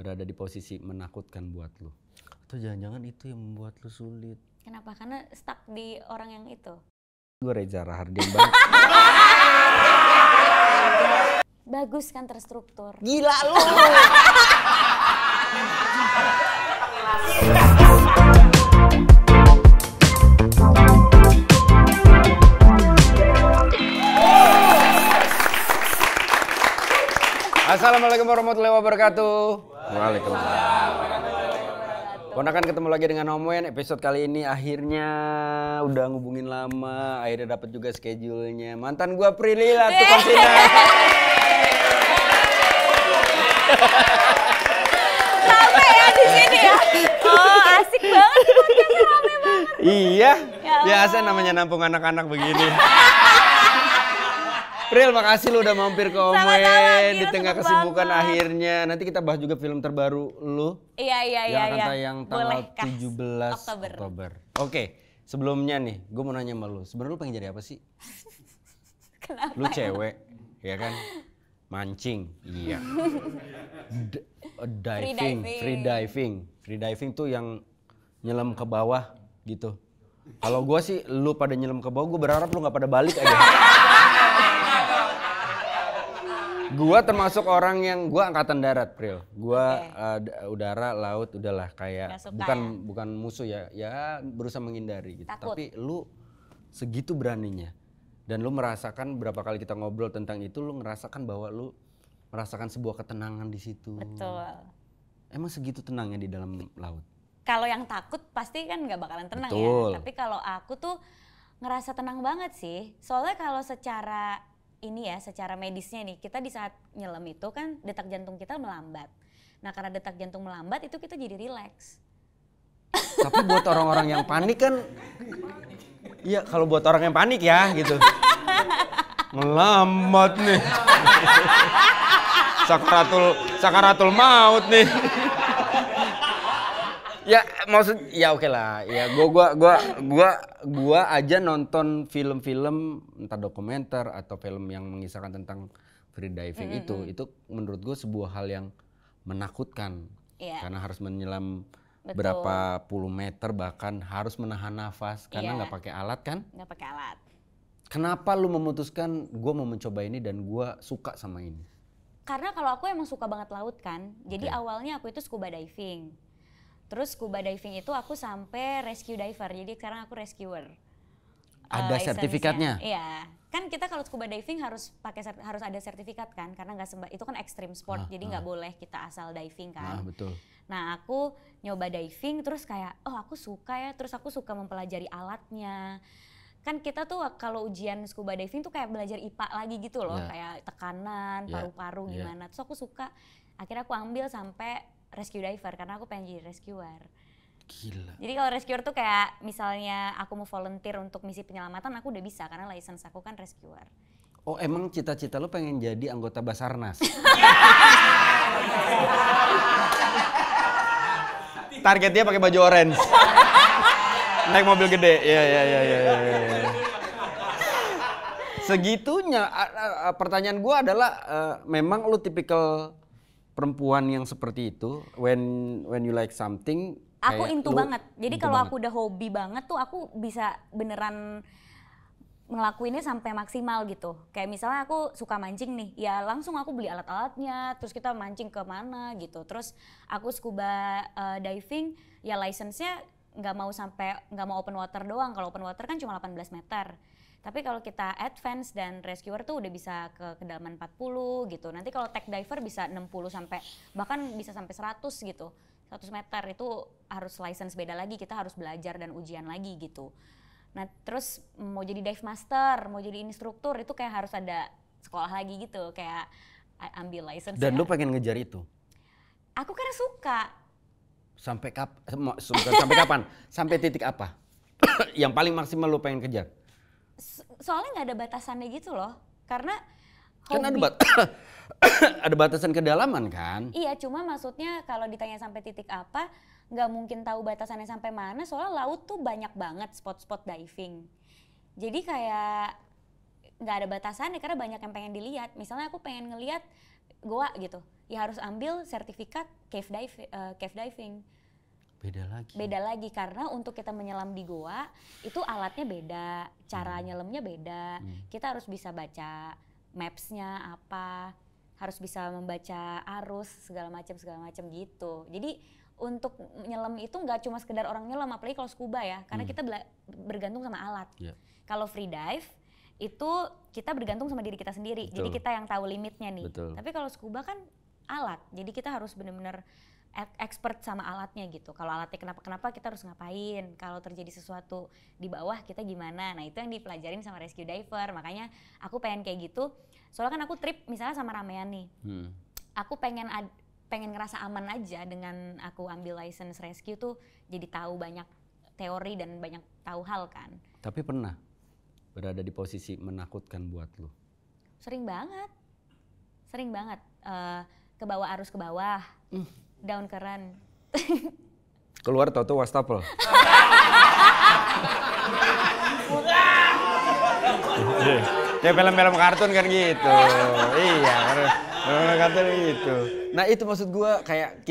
berada di posisi menakutkan buat lu? Atau jangan-jangan itu yang membuat lu sulit? Kenapa? Karena stuck di orang yang itu. Gue Reza Rahardian banget. Bagus kan terstruktur. Gila lu. Assalamualaikum warahmatullahi wabarakatuh. Waalaikumsalam. Ponakan ketemu lagi dengan Om Wen. Episode kali ini akhirnya udah ngubungin lama, akhirnya dapat juga schedule-nya. Mantan gua Prilly Latuconsina. Rame ya di sini ya. Oh, asik banget podcastnya, rame banget. Iya, Ya biasa namanya nampung anak-anak begini. Pril, makasih lu udah mampir ke Om Sama-sama, Wen di gila, tengah seneng kesibukan banget. akhirnya. Nanti kita bahas juga film terbaru lu. Iya. Yang akan tayang tanggal Boleh, Kak. 17 Oktober. Oke, sebelumnya nih, gue mau nanya sama lu. Sebenarnya lu pengen jadi apa sih? Kenapa? Lu cewek, ya kan? Mancing, iya. Free diving tuh yang nyelam ke bawah gitu. Kalau gue sih, lu pada nyelam ke bawah, gue berharap lu nggak pada balik aja. Gua termasuk orang yang gua angkatan darat, Pril. Gua udara, laut, udahlah kayak bukan musuh ya. Ya berusaha menghindari gitu. Takut. Tapi lu segitu beraninya. Dan lu merasakan berapa kali kita ngobrol tentang itu, lu ngerasakan bahwa lu merasakan sebuah ketenangan di situ. Betul. Emang segitu tenangnya di dalam laut? Kalau yang takut pasti kan nggak bakalan tenang. Betul. Ya. Tapi kalau aku tuh ngerasa tenang banget sih. Soalnya kalau secara medisnya nih, kita di saat nyelam itu kan detak jantung kita melambat. Nah karena detak jantung melambat itu kita jadi rileks. Tapi buat orang-orang yang panik kan, iya kalau buat orang yang panik ya gitu. Melambat nih. Sakaratul maut nih. Ya maksud ya oke lah. Ya gua aja nonton film-film entah dokumenter atau film yang mengisahkan tentang free diving itu menurut gue sebuah hal yang menakutkan. Karena harus menyelam berapa puluh meter, bahkan harus menahan nafas karena nggak pakai alat kan? Nggak pakai alat. Kenapa lu memutuskan gue mau mencoba ini dan gue suka sama ini? Karena kalau aku emang suka banget laut kan. Jadi awalnya aku itu scuba diving. Terus scuba diving itu aku sampai rescue diver, jadi sekarang aku rescuer. Ada sertifikatnya? Iya, kan kita kalau scuba diving harus ada sertifikat kan, karena itu kan extreme sport, jadi nggak boleh kita asal diving kan. Betul. Nah aku nyoba diving terus kayak, oh aku suka ya, terus aku suka mempelajari alatnya. Kan kita tuh kalau ujian scuba diving tuh kayak belajar IPA lagi gitu loh, kayak tekanan, paru-paru gimana. Terus aku suka, akhirnya aku ambil sampai rescue diver karena aku pengen jadi rescuer. Gila. Jadi kalau rescuer tuh kayak misalnya aku mau volunteer untuk misi penyelamatan aku udah bisa karena license aku kan rescuer. Oh emang cita-cita lu pengen jadi anggota Basarnas? Targetnya pakai baju orange. Naik mobil gede. Ya. Segitunya pertanyaan gua adalah memang lu tipikal perempuan yang seperti itu when you like something aku into banget. Jadi kalau banget. aku udah hobi banget tuh aku bisa beneran ngelakuinnya sampai maksimal gitu. Kayak misalnya aku suka mancing nih, ya langsung aku beli alat-alatnya, terus kita mancing ke mana gitu. Terus aku scuba diving, ya license-nya nggak mau open water doang. Kalau open water kan cuma 18 meter. Tapi kalau kita advance dan rescuer tuh udah bisa ke kedalaman 40 gitu. Nanti kalau tech diver bisa 60 sampai bahkan bisa sampai 100 gitu. 100 meter itu harus license beda lagi, kita harus belajar dan ujian lagi gitu. Nah terus mau jadi dive master, mau jadi instruktur itu kayak harus ada sekolah lagi gitu, kayak ambil license. Dan lu pengen ngejar itu? Aku karena suka. Sampai kapan? Sampai titik apa? Yang paling maksimal lu pengen kejar? Soalnya nggak ada batasannya gitu loh, karena kan ada batasan kedalaman kan? Iya, cuma maksudnya kalau ditanya sampai titik apa, nggak mungkin tahu batasannya sampai mana, soalnya laut tuh banyak banget spot-spot diving. Jadi kayak nggak ada batasannya karena banyak yang pengen dilihat. Misalnya aku pengen ngelihat goa gitu, ya harus ambil sertifikat cave diving. Beda lagi Karena untuk kita menyelam di goa itu alatnya beda, cara nyelamnya beda. Kita harus bisa baca maps-nya apa, harus bisa membaca arus segala macam gitu. Jadi untuk nyelam itu nggak cuma sekedar orang nyelam, apalagi kalau scuba ya, karena kita bergantung sama alat. Kalau free dive itu kita bergantung sama diri kita sendiri. Betul. Jadi kita yang tahu limitnya nih. Betul. Tapi kalau scuba kan alat, jadi kita harus benar-benar expert sama alatnya gitu. Kalau alatnya kenapa-kenapa kita harus ngapain. Kalau terjadi sesuatu di bawah kita gimana. Nah itu yang dipelajarin sama rescue diver. Makanya aku pengen kayak gitu. Soalnya kan aku trip misalnya sama ramean nih. Aku pengen ngerasa aman aja dengan aku ambil license rescue tuh. Jadi tahu banyak teori dan banyak tahu hal kan. Tapi pernah berada di posisi menakutkan buat lu? Sering banget. Ke bawah arus ke bawah. Down keren. Keluar tau-tau wastafel. Kayak film-film kartun kan gitu. Iya, film kartun gitu. Nah itu maksud gua, kayak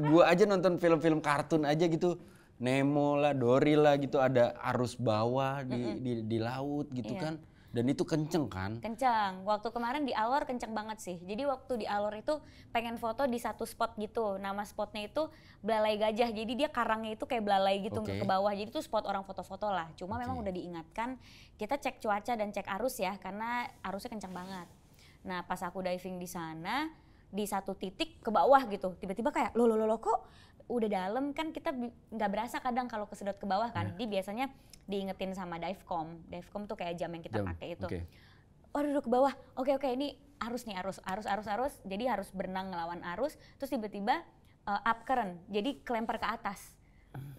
gua aja nonton film-film kartun aja gitu. Nemo lah, Dory lah gitu, ada arus bawah di laut gitu kan. Dan itu kenceng kan? Kenceng. Waktu kemarin di Alor kenceng banget sih. Jadi waktu di Alor itu pengen foto di satu spot gitu. Nama spotnya itu Belalai Gajah. Jadi dia karangnya itu kayak belalai gitu ke bawah. Jadi itu spot orang foto-foto lah. Cuma memang udah diingatkan kita cek cuaca dan cek arus ya. Karena arusnya kenceng banget. Nah pas aku diving di sana, di satu titik ke bawah gitu. Tiba-tiba kayak loh kok udah dalam kan, kita nggak berasa kadang kalau kesedot ke bawah kan. Jadi biasanya diingetin sama divecom tuh kayak jam yang kita pakai itu. Udah ke bawah, oke ini arus nih, arus. Jadi harus berenang ngelawan arus, terus tiba-tiba up current, jadi kelempar ke atas.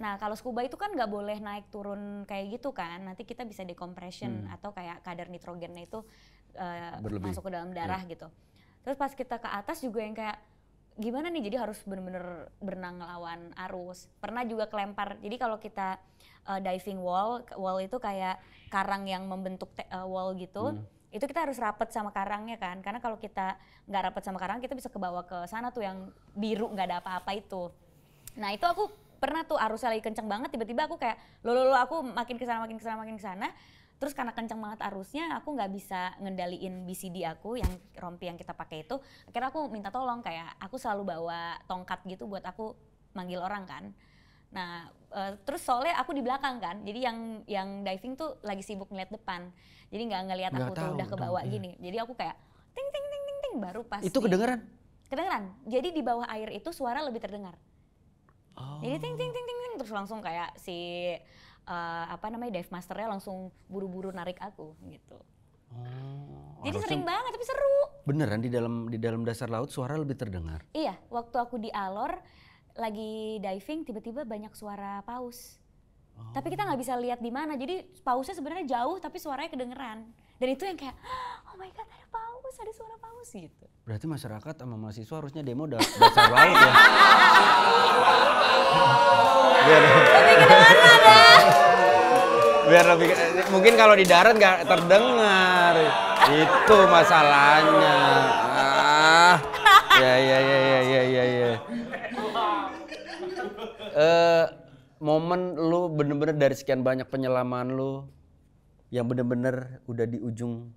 Nah kalau scuba itu kan nggak boleh naik turun kayak gitu kan, nanti kita bisa decompression atau kayak kadar nitrogennya itu masuk ke dalam darah gitu. Terus pas kita ke atas juga yang kayak gimana nih, jadi harus bener-bener berenang ngelawan arus. Pernah juga kelempar, jadi kalau kita diving wall itu kayak karang yang membentuk wall gitu, itu kita harus rapet sama karangnya kan, karena kalau kita nggak rapet sama karang kita bisa kebawa ke sana tuh yang biru nggak ada apa-apa itu. Nah itu aku pernah tuh arusnya lagi kenceng banget, tiba-tiba aku kayak aku makin kesana, terus karena kenceng banget arusnya aku nggak bisa ngendaliin BCD aku yang rompi yang kita pakai itu. Akhirnya aku minta tolong, kayak aku selalu bawa tongkat gitu buat aku manggil orang kan. Nah terus soalnya aku di belakang kan, jadi yang diving tuh lagi sibuk ngeliat depan, jadi nggak ngeliat aku tuh udah kebawa gini. Jadi aku kayak ting baru pas itu kedengeran. Jadi di bawah air itu suara lebih terdengar. Jadi ting terus langsung kayak si dive masternya langsung buru-buru narik aku gitu. Jadi sering banget tapi seru. Beneran di dalam dasar laut suara lebih terdengar? Iya, waktu aku di Alor lagi diving tiba-tiba banyak suara paus. Tapi kita nggak bisa lihat di mana. Jadi pausnya sebenarnya jauh tapi suaranya kedengeran. Dan itu yang kayak oh my god, ada paus, ada suara paus gitu. Berarti masyarakat sama mahasiswa harusnya demo dasar laut ya. Biar lebih, mungkin kalau di darat nggak terdengar. Itu masalahnya. Ya. Momen lu bener-bener dari sekian banyak penyelaman lu yang bener-bener udah di ujung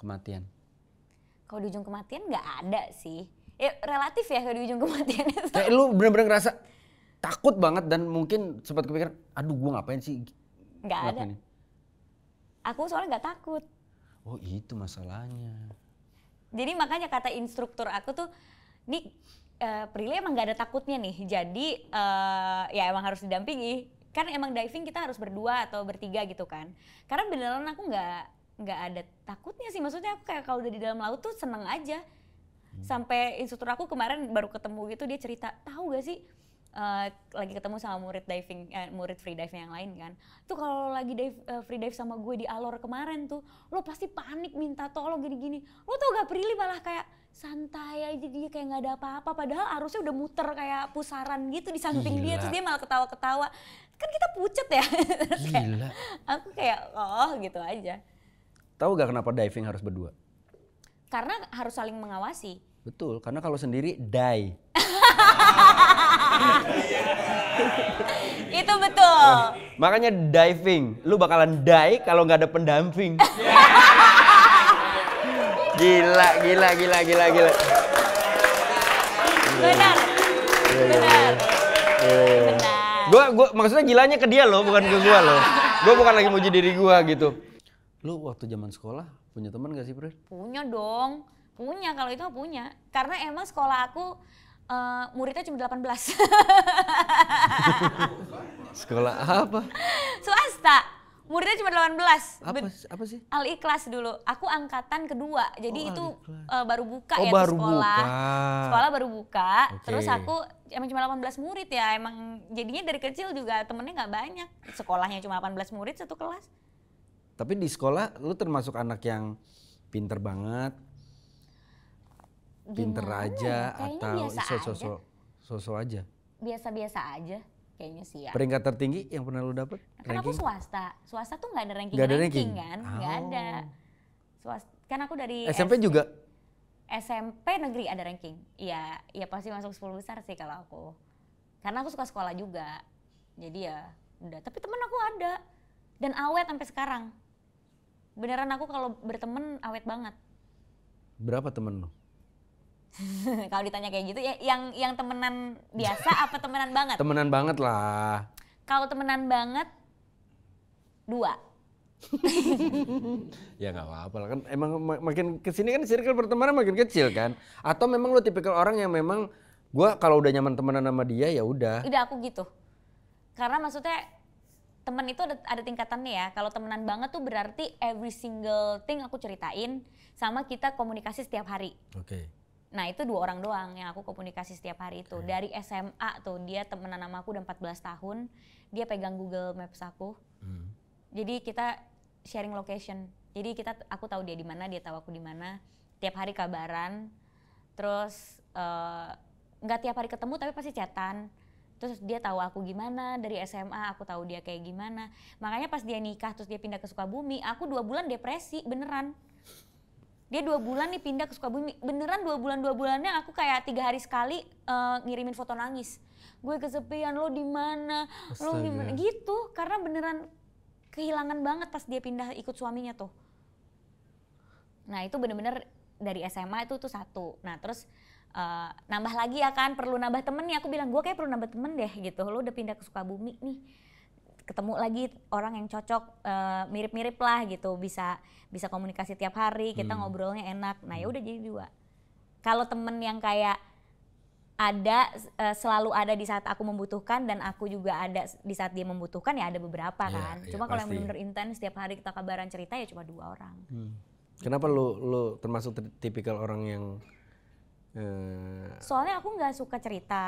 kematian? Kalau di ujung kematian nggak ada sih. Ya relatif ya kalau di ujung kematian. Kayak lu bener-bener ngerasa takut banget dan mungkin sempat kepikiran, aduh gua ngapain sih? Nggak ada. Ini? Aku soalnya nggak takut. Oh itu masalahnya. Jadi makanya kata instruktur aku tuh, nih Prilly emang gak ada takutnya nih, jadi ya emang harus didampingi. Kan emang diving kita harus berdua atau bertiga gitu kan. Karena beneran aku nggak ada takutnya sih, maksudnya aku kayak kalau udah di dalam laut tuh seneng aja. Sampai instruktur aku kemarin baru ketemu gitu, dia cerita, tahu gak sih lagi ketemu sama murid free diving yang lain kan. Tuh kalau lagi free dive sama gue di Alor kemarin tuh, lo pasti panik minta tolong gini-gini. Lo tau gak Prilly malah kayak santai aja, dia kayak nggak ada apa-apa. Padahal arusnya udah muter kayak pusaran gitu di samping dia, terus dia malah ketawa-ketawa. Kan kita pucet ya. Kayak, aku kayak gitu aja. Tahu gak kenapa diving harus berdua? Karena harus saling mengawasi. Betul, karena kalau sendiri die. Itu betul. Makanya diving, lu bakalan die kalau nggak ada pendamping. Gila. Benar. Benar. Gua maksudnya gilanya ke dia loh, bukan ke gua loh. Gua bukan lagi muji diri gua gitu. Lu waktu zaman sekolah punya teman gak sih, Prit? Punya dong. Punya, kalau itu punya. Karena emang sekolah aku muridnya cuma 18. Sekolah apa? Swasta. Muridnya cuma 18. Apa sih? Al-Ikhlas dulu. Aku angkatan kedua. Jadi itu baru buka Oh, ya baru tuh sekolah. buka. Sekolah baru buka. Oke. Terus aku emang cuma 18 murid ya. Emang jadinya dari kecil juga temennya nggak banyak. Sekolahnya cuma 18 murid satu kelas. Tapi di sekolah lu termasuk anak yang pinter banget, pinter Gimana aja ya? Kayaknya atau biasa aja. sosok aja. Biasa-biasa aja kayaknya sih ya. Peringkat tertinggi yang pernah lu dapet? Kan aku swasta. Swasta tuh nggak ada ranking, Nggak ada ranking? kan? Nggak ada. Swasta, kan aku dari SMP juga? SMP negeri ada ranking. Iya, ya pasti masuk 10 besar sih kalau aku. Karena aku suka sekolah juga. Jadi ya udah. Tapi temen aku ada. Dan awet sampai sekarang. Beneran aku kalau berteman awet banget. Berapa temen lu? Kalau ditanya kayak gitu ya yang temenan biasa apa temenan banget? Temenan banget lah. Kalau temenan banget 2. Ya nggak apa-apa lah kan, emang makin kesini kan circle pertemanan makin kecil kan. Atau memang lu tipikal orang yang memang gua kalau udah nyaman temenan sama dia ya udah. Udah aku gitu. Karena maksudnya temen itu ada tingkatannya ya. Kalau temenan banget tuh berarti every single thing aku ceritain sama kita komunikasi setiap hari. Oke. Nah itu 2 orang doang yang aku komunikasi setiap hari itu. Dari SMA tuh dia temenan sama aku udah 14 tahun. Dia pegang Google Maps aku. Jadi kita sharing location. Jadi aku tahu dia di mana, dia tahu aku di mana. Tiap hari kabaran. Terus nggak tiap hari ketemu tapi pasti chatan. Terus dia tahu aku gimana dari SMA, aku tahu dia kayak gimana. Makanya pas dia nikah terus dia pindah ke Sukabumi, aku 2 bulan depresi beneran. Dia 2 bulan nih pindah ke Sukabumi, beneran 2 bulannya aku kayak 3 hari sekali ngirimin foto nangis. Gue kesepian, lo di mana? Lo di mana? Gitu, karena beneran kehilangan banget pas dia pindah ikut suaminya tuh. Nah itu bener-bener dari SMA itu tuh 1. Nah terus nambah lagi ya kan, perlu nambah temen nih. Aku bilang gue kayak perlu nambah temen deh gitu. Lo udah pindah ke Sukabumi nih, ketemu lagi orang yang cocok, mirip-mirip lah gitu, bisa komunikasi tiap hari, kita ngobrolnya enak. Nah ya udah jadi 2. Kalau temen yang kayak ada selalu ada di saat aku membutuhkan dan aku juga ada di saat dia membutuhkan ya ada beberapa kan. Cuma kalau yang benar-benar intens setiap hari kita kabaran cerita ya cuma 2 orang. Kenapa lu termasuk tipikal orang yang soalnya aku nggak suka cerita,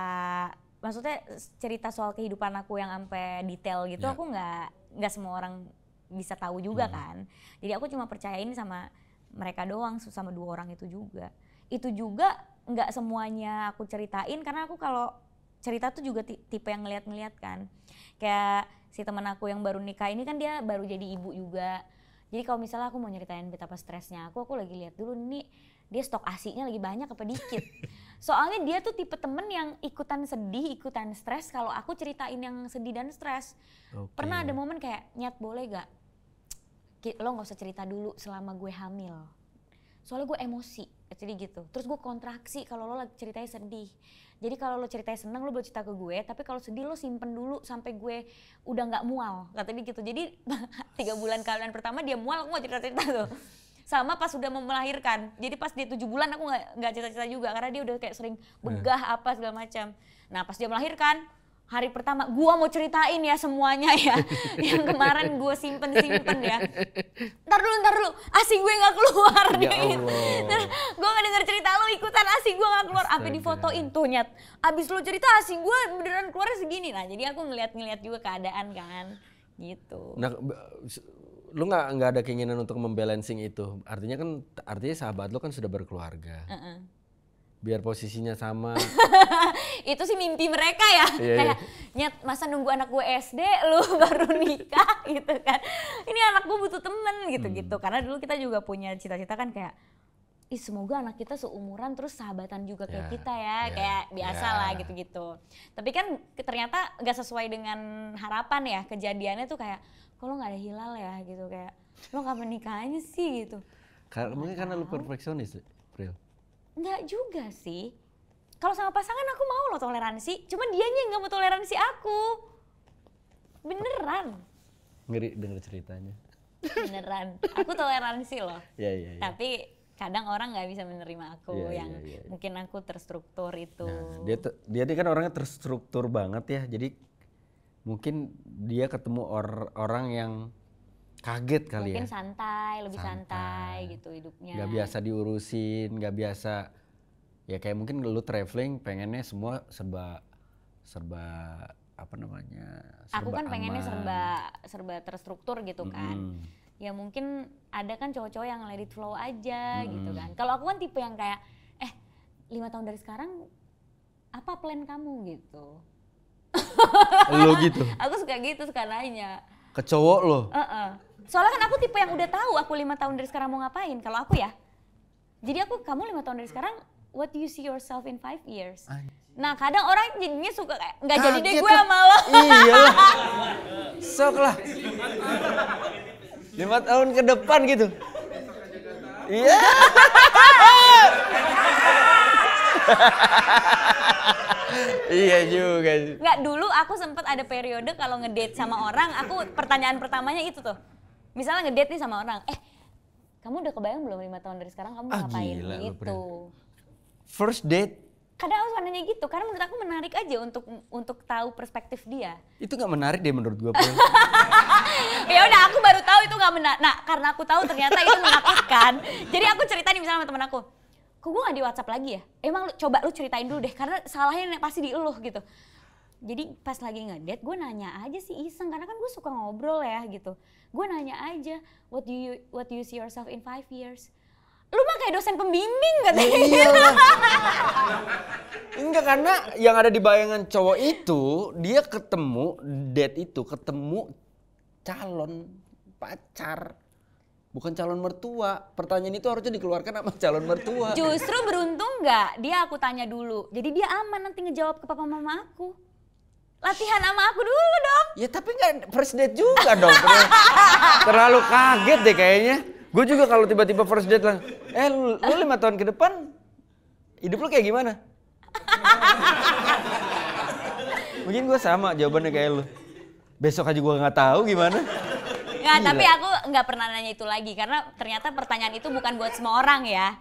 maksudnya cerita soal kehidupan aku yang sampai detail gitu, aku nggak semua orang bisa tahu juga kan. Jadi aku cuma percayain sama mereka doang, sama 2 orang itu juga. Itu juga nggak semuanya aku ceritain karena aku kalau cerita tuh juga tipe yang ngeliat-ngeliat kan. Kayak si teman aku yang baru nikah ini kan dia baru jadi ibu juga. Jadi kalau misalnya aku mau nyeritain betapa stresnya aku lagi lihat dulu nih dia stok ASI-nya lagi banyak apa dikit. Soalnya dia tuh tipe temen yang ikutan sedih, ikutan stres kalau aku ceritain yang sedih dan stres. Pernah ada momen kayak, Nyat boleh gak lo gak usah cerita dulu selama gue hamil. Soalnya gue emosi, jadi gitu. Terus gue kontraksi kalau lo lagi ceritanya sedih. Jadi kalau lo ceritanya seneng lo boleh cerita ke gue, tapi kalau sedih lo simpen dulu sampai gue udah gak mual. Kata dia gitu, jadi 3 bulan kehamilan pertama dia mual, aku gak cerita-cerita tuh. Sama pas udah mau melahirkan, jadi pas dia 7 bulan aku nggak cerita-cerita juga karena dia udah kayak sering begah apa segala macam. Nah pas dia melahirkan, hari pertama gua mau ceritain ya semuanya ya, yang kemarin gua simpen ya. Ntar dulu, ASI gue nggak keluar Ya gitu. Nah, gua nggak denger cerita lo ikutan ASI gua nggak keluar, sampai difotoin tuh Nyat. Abis lo cerita ASI gua beneran keluarnya segini. Nah jadi aku ngeliat juga keadaan kan, gitu. Nah, lu nggak ada keinginan untuk membalancing itu, artinya sahabat lu kan sudah berkeluarga, biar posisinya sama. Itu sih mimpi mereka ya, kayak Nyat masa nunggu anak gue SD lu baru nikah gitu kan, ini anak gue butuh temen gitu karena dulu kita juga punya cita-cita kan kayak semoga anak kita seumuran terus sahabatan juga kayak kita ya, ya, kayak biasa ya. lah gitu-gitu. Tapi kan ternyata gak sesuai dengan harapan ya, kejadiannya tuh kayak, kok lo gak ada hilal ya gitu, kayak lo kapan nikahnya sih gitu. Mungkin karena lu perfeksionis, Pril. Enggak juga sih. Kalau sama pasangan aku mau lo toleransi, cuman dianya yang gak mau toleransi aku. Beneran. Ngeri denger ceritanya. Beneran. Aku toleransi loh. Iya. Tapi kadang orang nggak bisa menerima aku yang mungkin aku terstruktur itu. Nah, dia kan orangnya terstruktur banget ya. Jadi mungkin dia ketemu orang yang kaget kali mungkin ya. santai, lebih santai gitu hidupnya. Gak biasa diurusin, gak biasa. Ya kayak mungkin lu traveling pengennya semua serba apa namanya? Aku kan pengennya aman. serba terstruktur gitu kan. Ya mungkin ada kan cowok-cowok yang let it flow aja gitu kan. Kalau aku kan tipe yang kayak 5 tahun dari sekarang apa plan kamu gitu. Lo gitu? Aku suka gitu, suka nanya. Ke cowok lo? Soalnya kan aku tipe yang udah tahu aku 5 tahun dari sekarang mau ngapain. Kalau aku ya. Jadi kamu 5 tahun dari sekarang, what do you see yourself in 5 years? Nah kadang orang jadinya suka kayak, nggak jadi deh gue sama lo. Iya lah. Sok lah. 5 tahun ke depan gitu. Iya. Iya juga sih. Nggak, dulu aku sempat ada periode kalau ngedate sama orang, aku pertanyaan pertamanya itu tuh. Misalnya ngedate nih sama orang, kamu udah kebayang belum 5 tahun dari sekarang kamu ngapain gila, gitu. First date? Kadang aku suka nanya gitu, karena menurut aku menarik aja untuk tahu perspektif dia. Itu nggak menarik deh menurut gue. Ya udah, aku baru tahu itu nggak menarik. Nah, karena aku tahu ternyata itu menakutkan. Jadi aku cerita nih misalnya sama temen aku, kok gue nggak di WhatsApp lagi ya? Emang coba lu ceritain dulu deh, karena salahnya pasti di eluh gitu. Jadi pas lagi ngedate, gue nanya aja sih iseng, karena kan gue suka ngobrol ya gitu. Gue nanya aja, what do you see yourself in 5 years? Lu mah kayak dosen pembimbing katanya. Iya lah. Enggak, karena yang ada di bayangan cowok itu, dia ketemu calon pacar. Bukan calon mertua. Pertanyaan itu harusnya dikeluarkan sama calon mertua. Justru beruntung nggak, dia aku tanya dulu. Jadi dia aman nanti ngejawab ke papa mama aku. Latihan sama aku dulu dong. Ya tapi nggak first date juga dong. Terlalu kaget deh kayaknya. Gue juga kalau tiba-tiba first date lah, lu 5 tahun ke depan hidup lu kayak gimana? Mungkin gue sama jawabannya kayak lu. Besok aja gue nggak tahu gimana. Nggak, tapi aku nggak pernah nanya itu lagi karena ternyata pertanyaan itu bukan buat semua orang ya.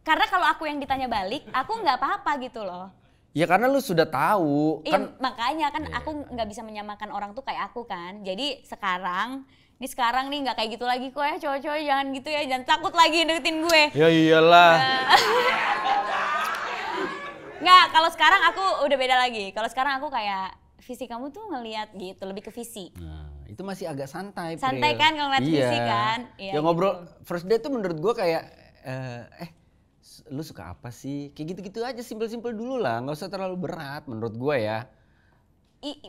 Karena kalau aku yang ditanya balik, aku nggak apa-apa gitu loh. Ya karena lu sudah tahu. Iya, makanya kan aku nggak bisa menyamakan orang tuh kayak aku kan. Jadi sekarang nih nggak kayak gitu lagi kok ya, cowok-cowok jangan gitu ya, jangan takut lagi deketin gue. Ya iyalah. Nggak, kalau sekarang aku udah beda lagi. Kalau sekarang aku kayak visi kamu tuh ngelihat gitu, lebih ke visi. Nah, itu masih agak santai. Santai kan kalau ngeliat visi kan? Iya, ya ngobrol gitu. First date tuh menurut gue kayak, lu suka apa sih? Kayak gitu-gitu aja, simpel-simpel dulu lah, nggak usah terlalu berat menurut gue ya.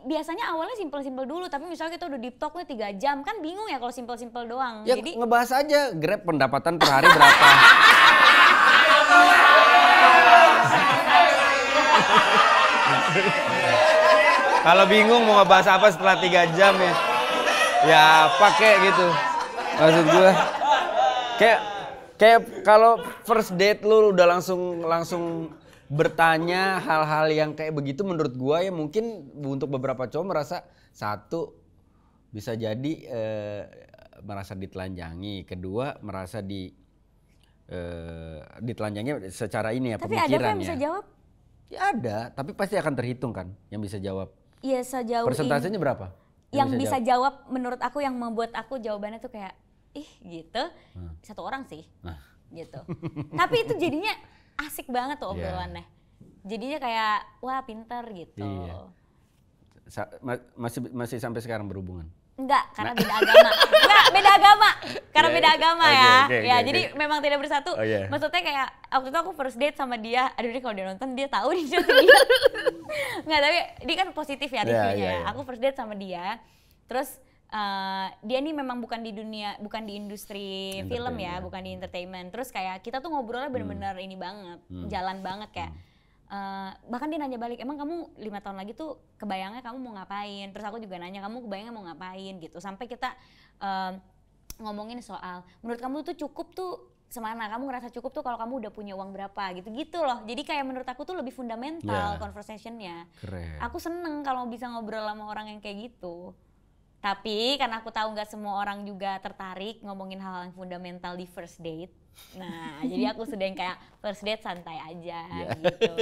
Biasanya awalnya simpel-simpel dulu, tapi misalnya kita udah deep talk nih 3 jam, kan bingung ya kalau simpel-simpel doang. Ya jadi ngebahas aja, Grab pendapatan per hari berapa. Kalau bingung mau ngebahas apa setelah 3 jam ya, ya pakai gitu. Maksud gue, kayak kalau first date lu udah langsung bertanya hal-hal yang kayak begitu, menurut gua ya mungkin untuk beberapa cowok merasa satu bisa jadi merasa ditelanjangi, kedua merasa ditelanjangi secara ini ya, tapi pemikiran ya. Tapi ada yang bisa jawab? Ya ada, tapi pasti akan terhitung kan yang bisa jawab. Iya, sejauh persentasenya berapa? Yang bisa jawab menurut aku, yang membuat aku jawabannya tuh kayak gitu, 1 orang sih. Gitu. Tapi itu jadinya asik banget tuh obrolannya. Jadinya kayak wah pinter gitu. Iya. Masih sampai sekarang berhubungan? Enggak, karena beda agama. Enggak, beda agama. Karena beda agama ya. Jadi memang tidak bersatu. Maksudnya kayak waktu itu aku first date sama dia. Aduh, dia kalau dia nonton dia tahu nih dia. Enggak, tapi dia kan positif ya reviewnya ya. Aku first date sama dia. Terus dia nih memang bukan di industri film ya, bukan di entertainment. Terus kayak kita tuh ngobrolnya bener-bener ini banget, jalan banget kayak. Bahkan dia nanya balik, emang kamu 5 tahun lagi tuh kebayangnya kamu mau ngapain? Terus aku juga nanya, kamu kebayangnya mau ngapain gitu. Sampai kita ngomongin soal, menurut kamu tuh cukup tuh semana? Kamu ngerasa cukup tuh kalau kamu udah punya uang berapa gitu-gitu loh. Jadi kayak menurut aku tuh lebih fundamental conversationnya. Keren. Aku seneng kalau bisa ngobrol sama orang yang kayak gitu. Tapi karena aku tahu nggak semua orang juga tertarik ngomongin hal yang fundamental di first date. Nah, jadi aku sudah yang kayak first date santai aja gitu.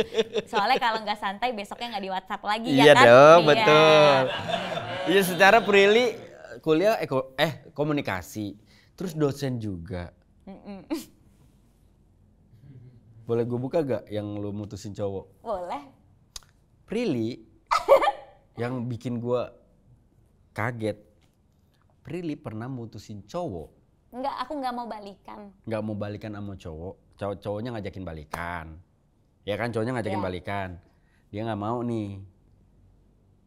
Soalnya kalau nggak santai besoknya nggak di WhatsApp lagi ya kan? Iya dong, betul. Iya, secara Prilly kuliah komunikasi, terus dosen juga. Boleh gue buka gak yang lu mutusin cowok? Boleh. Prilly yang bikin gue kaget, Prilly pernah mutusin cowok. Enggak, aku nggak mau balikan. Nggak mau balikan sama cowok, cowoknya ngajakin balikan. Ya kan, cowoknya ngajakin balikan. Dia nggak mau nih.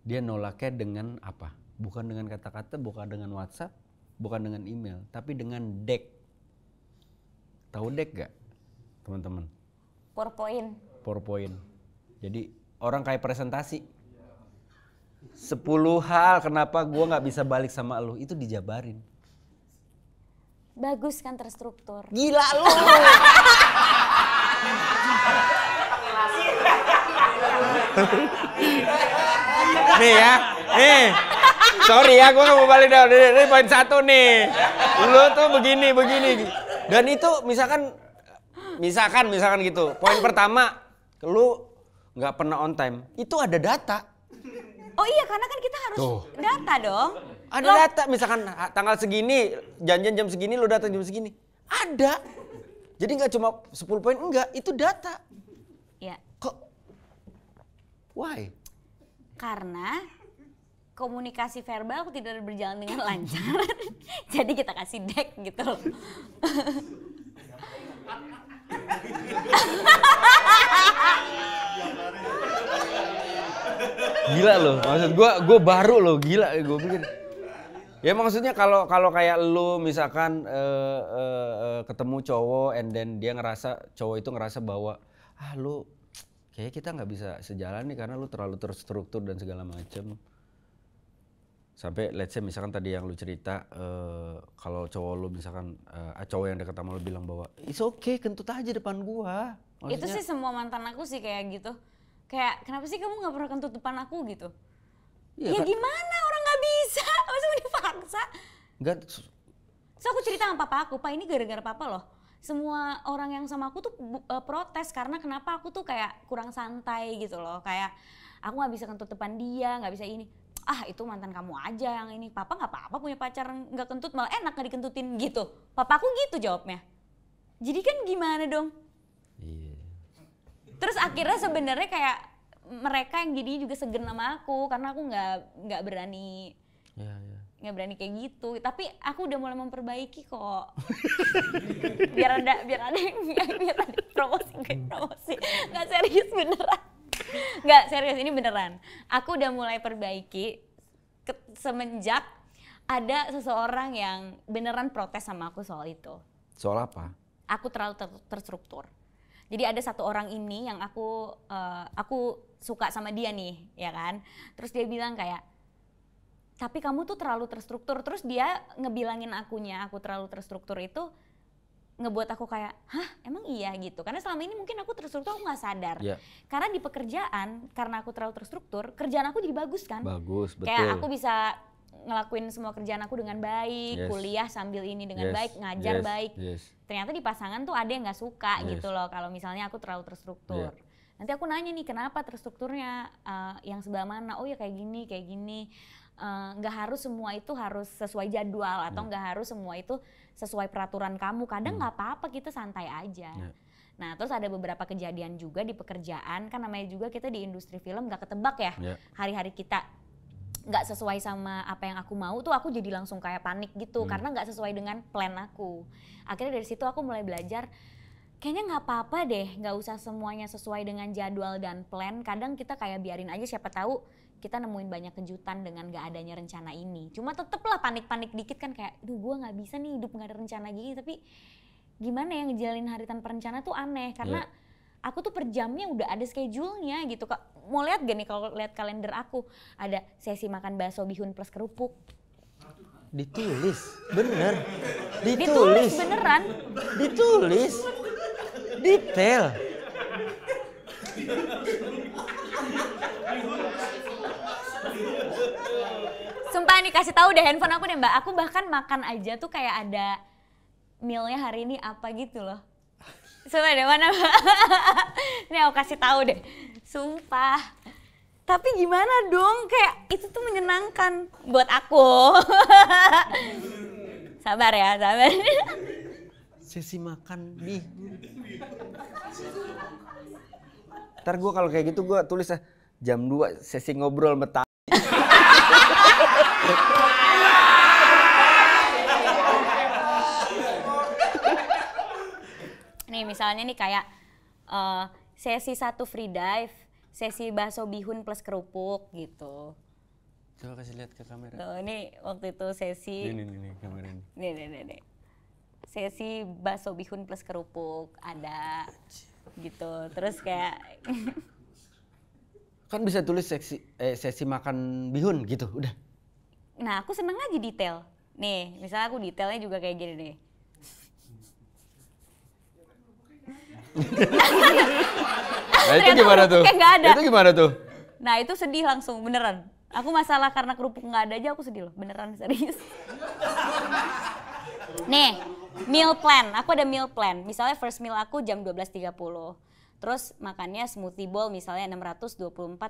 Dia nolaknya dengan apa? Bukan dengan kata-kata, bukan dengan WhatsApp, bukan dengan email, tapi dengan deck. Tahu deck gak, teman-teman? PowerPoint. Jadi orang kayak presentasi. 10 hal kenapa gue nggak bisa balik sama lu, itu dijabarin. Bagus kan, terstruktur. Gila lu. Nih ya, sorry ya, gue gak mau balik dah. Ini poin 1 nih. Lu tuh begini. Dan itu misalkan gitu. Poin pertama, lu nggak pernah on time. Itu ada data. Oh iya, karena kan kita harus data dong. Ada data, misalkan tanggal segini, janjian jam segini, lu datang jam segini. Ada. Jadi nggak cuma 10 poin, enggak, itu data. Ya. Kok? Why? Karena komunikasi verbal aku tidak berjalan dengan lancar. Jadi kita kasih deck gitu loh. Gila loh, maksud gue baru loh, gila gue pikir. Ya maksudnya kalau kayak lu misalkan ketemu cowok and then dia cowok itu ngerasa bahwa lu kayaknya kita nggak bisa sejalan nih karena lu terlalu terstruktur dan segala macem. Sampai let's say misalkan tadi yang lu cerita kalau cowok lu misalkan cowok yang dekat sama lu bilang bahwa it's okay, kentut aja depan gua. Maksudnya, itu sih semua mantan aku sih kayak gitu. Kayak kenapa sih kamu nggak pernah kentut depan aku gitu? Ya gimana, orang nggak bisa, masa mau dipaksa? Enggak. So aku cerita sama papa aku, Pak ini gara-gara papa loh. Semua orang yang sama aku tuh protes karena kenapa aku tuh kayak kurang santai gitu loh. Kayak aku nggak bisa kentut depan dia, nggak bisa ini. Itu mantan kamu aja yang ini. Papa nggak apa-apa punya pacar nggak kentut, malah enak nggak dikentutin gitu. Papa aku gitu jawabnya. Jadi kan gimana dong? Iya. Terus akhirnya sebenarnya kayak mereka yang jadi juga segen sama aku karena aku nggak berani. Nggak berani kayak gitu, tapi aku udah mulai memperbaiki kok. biar ada promosi, nggak serius beneran, nggak serius ini beneran. Aku udah mulai perbaiki semenjak ada seseorang yang beneran protes sama aku soal itu. Soal apa? Aku terlalu terstruktur. Jadi ada satu orang ini yang aku suka sama dia nih, ya kan? Terus dia bilang kayak, tapi kamu tuh terlalu terstruktur. Terus dia ngebilangin akunya, aku terlalu terstruktur itu ngebuat aku kayak, hah emang iya gitu. Karena selama ini mungkin aku terstruktur, aku gak sadar. Yeah. Karena di pekerjaan, karena aku terlalu terstruktur, kerjaan aku jadi bagus kan? Bagus, betul. Kayak aku bisa ngelakuin semua kerjaan aku dengan baik, kuliah sambil ini dengan baik, ngajar baik. Ternyata di pasangan tuh ada yang gak suka gitu loh kalau misalnya aku terlalu terstruktur. Nanti aku nanya nih kenapa terstrukturnya yang sebelah mana, oh ya kayak gini. Nggak harus semua itu harus sesuai jadwal atau nggak harus semua itu sesuai peraturan kamu. Kadang nggak apa-apa, kita santai aja. Nah terus ada beberapa kejadian juga di pekerjaan, kan namanya juga kita di industri film nggak ketebak ya. Hari-hari kita nggak sesuai sama apa yang aku mau tuh aku jadi langsung kayak panik gitu karena nggak sesuai dengan plan aku. Akhirnya dari situ aku mulai belajar kayaknya nggak apa-apa deh, nggak usah semuanya sesuai dengan jadwal dan plan. Kadang kita kayak biarin aja, siapa tahu kita nemuin banyak kejutan dengan gak adanya rencana ini. Cuma tetep lah panik-panik dikit kan kayak, duh gue gak bisa nih hidup gak ada rencana gini. Tapi gimana ya ngejalin hari tanpa rencana tuh aneh. Karena aku tuh per jamnya udah ada schedule-nya gitu. Mau lihat gak nih kalau lihat kalender aku, ada sesi makan bakso bihun plus kerupuk. Ditulis, bener. Ditulis beneran. Ditulis. Detail. Sumpah nih kasih tahu deh handphone aku deh Mbak. Aku bahkan makan aja tuh kayak ada mealnya hari ini apa gitu loh. Sumpah deh mana Mbak. Ini aku kasih tahu deh. Sumpah. Tapi gimana dong, kayak itu tuh menyenangkan buat aku. Sabar ya, sabar. Sesi makan bihun. Ntar gue kalau kayak gitu gue tulis jam 2 sesi ngobrol sama tamu. Nih misalnya nih kayak sesi 1 free dive, sesi bakso bihun plus kerupuk gitu. Coba kasih lihat ke kamera. Tuh ini waktu itu sesi. Ini kamera ini. Nih. Sesi bakso bihun plus kerupuk ada gitu. Terus kayak kan bisa tulis sesi makan bihun gitu, udah. Nah aku seneng aja detail. Nih misalnya aku detailnya juga kayak gini nih. Nah itu gimana tuh? Gak ada. Itu gimana tuh? Nah itu sedih langsung beneran. Aku masalah karena kerupuk nggak ada aja aku sedih loh, beneran serius. Nih, meal plan. Aku ada meal plan. Misalnya first meal aku jam 12.30. Terus makannya smoothie bowl misalnya 624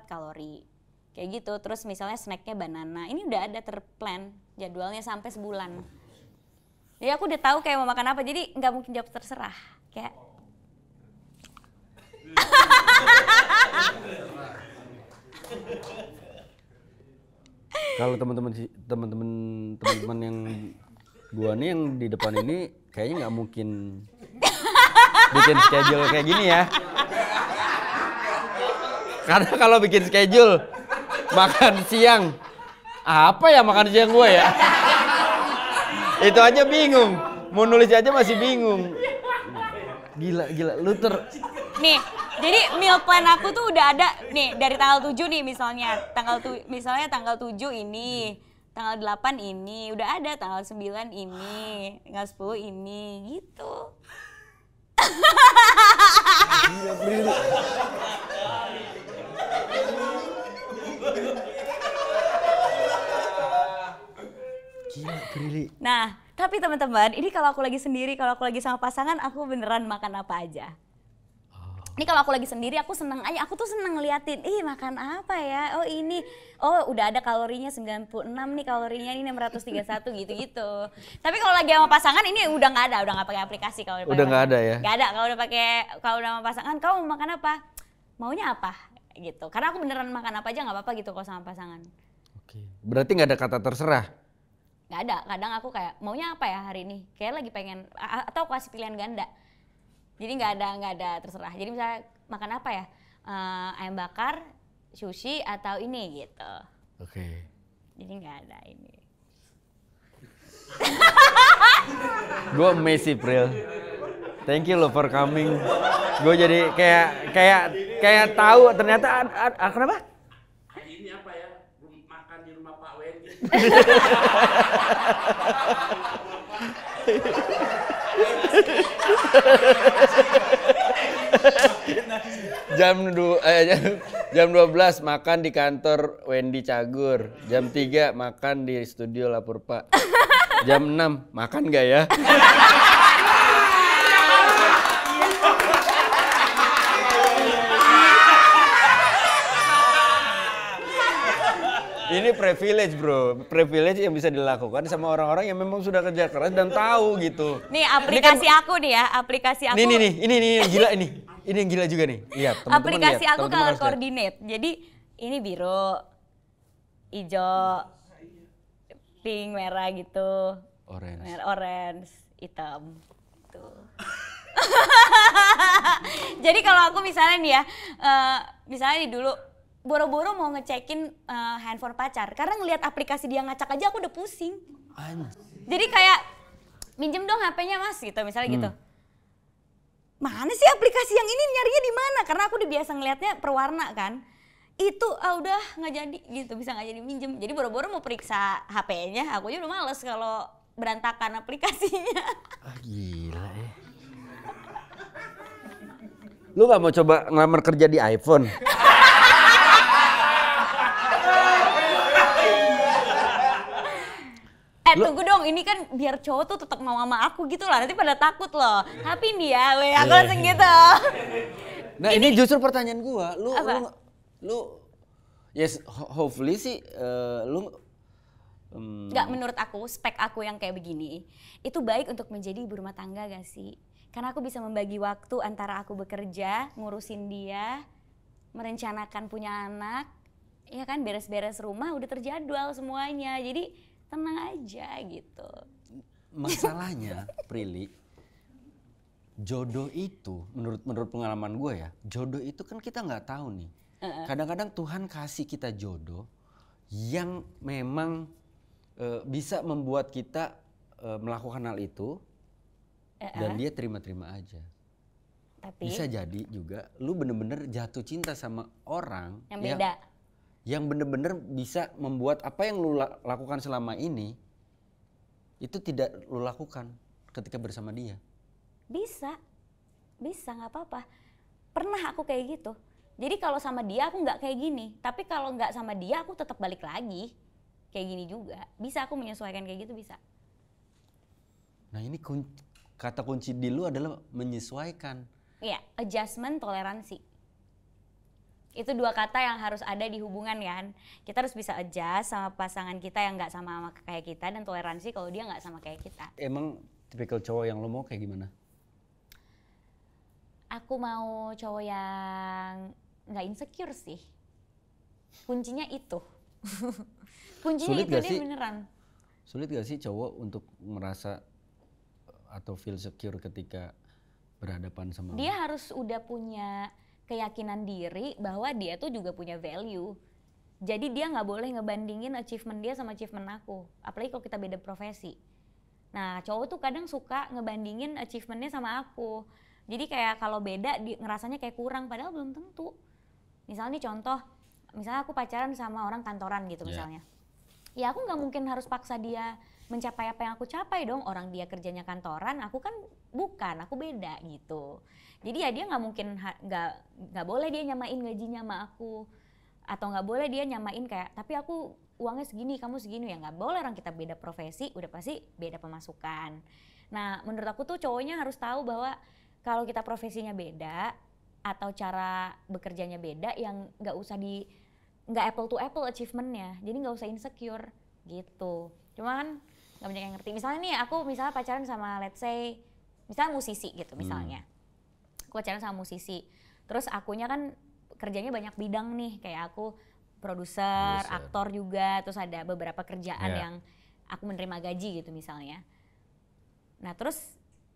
kalori. Kayak gitu. Terus misalnya snacknya banana. Ini udah ada terplan jadwalnya sampai sebulan. Jadi aku udah tahu kayak mau makan apa. Jadi nggak mungkin jawab terserah. Kayak Kalau teman-teman yang gua nih yang di depan ini kayaknya nggak mungkin bikin schedule kayak gini ya. Karena kalau bikin schedule makan siang, apa ya makan siang gua ya? Itu aja bingung. Mau nulis aja masih bingung. Gila, lu nih, jadi meal plan aku tuh udah ada nih dari tanggal 7 nih misalnya. Tanggal 7 ini, tanggal 8 ini, udah ada tanggal 9 ini, tanggal 10 ini gitu. Gila, Prilly. Nah, tapi teman-teman, ini kalau aku lagi sendiri, kalau aku lagi sama pasangan, aku beneran makan apa aja. Ini kalau aku lagi sendiri, aku seneng aja. Aku tuh seneng ngeliatin, makan apa ya? Oh ini, udah ada kalorinya 96 nih, kalorinya ini 631 gitu-gitu. Tapi kalau lagi sama pasangan ini udah nggak ada, udah nggak pakai aplikasi kalau udah nggak ada ya? Nggak ada. Kalau udah sama pasangan, kamu mau makan apa? Maunya apa? Gitu. Karena aku beneran makan apa aja nggak apa-apa gitu kalau sama pasangan. Oke. Berarti nggak ada kata terserah? Nggak ada. Kadang aku kayak maunya apa ya hari ini? Kayak lagi pengen atau aku kasih pilihan ganda. Jadi nggak ada terserah. Jadi misalnya makan apa ya? Ayam bakar, sushi atau ini gitu. Oke. Jadi nggak ada ini. Gue amazed Pril. Thank you loh for coming. Gue jadi kayak tahu ternyata kenapa? Ini apa ya? Makan di rumah Pak Wendy. Jam 12 makan di kantor Wendy Cagur. Jam 3 makan di studio Lapor Pak. Jam 6 makan gak ya? Ini privilege bro, privilege yang bisa dilakukan sama orang-orang yang memang sudah kerja keras dan tahu gitu. Nih aplikasi aku nih ya, aplikasi aku. Ini gila ini yang gila juga nih. Lihat, teman-teman aplikasi lihat, aku color coordinate. Jadi ini biru, hijau, pink, merah gitu. Orange, hitam. Tuh. Jadi kalau aku misalnya nih ya, misalnya nih dulu boro-boro mau ngecekin handphone pacar karena ngelihat aplikasi dia ngacak aja aku udah pusing. Jadi kayak minjem dong HP-nya mas gitu misalnya gitu. Mana sih aplikasi yang ini nyarinya di mana? Karena aku udah biasa ngelihatnya perwarna kan. Itu udah nggak jadi gitu, bisa nggak jadi minjem. Jadi boro-boro mau periksa HP-nya, aku aja udah males kalau berantakan aplikasinya. Gila ya. Lu gak mau coba ngelamar kerja di iPhone? Tunggu dong, ini kan biar cowok tuh tetap mau sama aku gitu lah, nanti pada takut loh. Tapi nih ya, aku langsung gitu. Nah ini justru pertanyaan gua, lu yes hopefully sih lu Nggak, menurut aku, spek aku yang kayak begini, itu baik untuk menjadi ibu rumah tangga gak sih? Karena aku bisa membagi waktu antara aku bekerja, ngurusin dia, merencanakan punya anak, ya kan beres-beres rumah udah terjadwal semuanya, jadi tenang aja gitu. Masalahnya, Prilly, jodoh itu menurut pengalaman gue ya, jodoh itu kan kita nggak tahu nih. Kadang-kadang Tuhan kasih kita jodoh yang memang bisa membuat kita melakukan hal itu dan dia terima-terima aja. Tapi bisa jadi juga lu bener-bener jatuh cinta sama orang yang beda. Yang bener-bener bisa membuat apa yang lu lakukan selama ini itu tidak lu lakukan ketika bersama dia. Bisa nggak apa-apa. Pernah aku kayak gitu. Jadi kalau sama dia aku nggak kayak gini, tapi kalau nggak sama dia aku tetap balik lagi kayak gini juga. Bisa aku menyesuaikan kayak gitu, bisa. Nah ini kata kunci di lu adalah menyesuaikan. Iya, adjustment, toleransi. Itu dua kata yang harus ada di hubungan kan. Kita harus bisa adjust sama pasangan kita yang nggak sama kayak kita, dan toleransi kalau dia nggak sama kayak kita. Emang tipikal cowok yang lo mau kayak gimana? Aku mau cowok yang nggak insecure sih. Kuncinya itu. Kuncinya Sulit itu gak dia sih? beneran. Sulit gak sih cowok untuk merasa atau feel secure ketika berhadapan sama Dia harus udah punya keyakinan diri bahwa dia tuh juga punya value. Jadi dia nggak boleh ngebandingin achievement dia sama achievement aku. Apalagi kalau kita beda profesi. Nah cowok tuh kadang suka ngebandingin achievementnya sama aku. Jadi kayak kalau beda ngerasanya kayak kurang, padahal belum tentu. Misalnya nih contoh, misalnya aku pacaran sama orang kantoran gitu misalnya. Ya aku nggak mungkin harus paksa dia mencapai apa yang aku capai dong. Orang dia kerjanya kantoran, aku kan bukan, aku beda gitu. Jadi ya dia nggak mungkin nggak boleh dia nyamain gajinya sama aku, atau nggak boleh dia nyamain kayak tapi aku uangnya segini kamu segini, ya nggak boleh. Orang kita beda profesi udah pasti beda pemasukan. Nah menurut aku tuh cowoknya harus tahu bahwa kalau kita profesinya beda atau cara bekerjanya beda, yang nggak usah nggak apple to apple achievementnya, jadi nggak usah insecure gitu. Cuma kan nggak banyak yang ngerti. Misalnya nih aku pacaran sama let's say misalnya musisi gitu misalnya. Aku pacaran sama musisi, terus akunya kan kerjanya banyak bidang nih, kayak aku produser, aktor juga, terus ada beberapa kerjaan yang aku menerima gaji gitu misalnya. Nah terus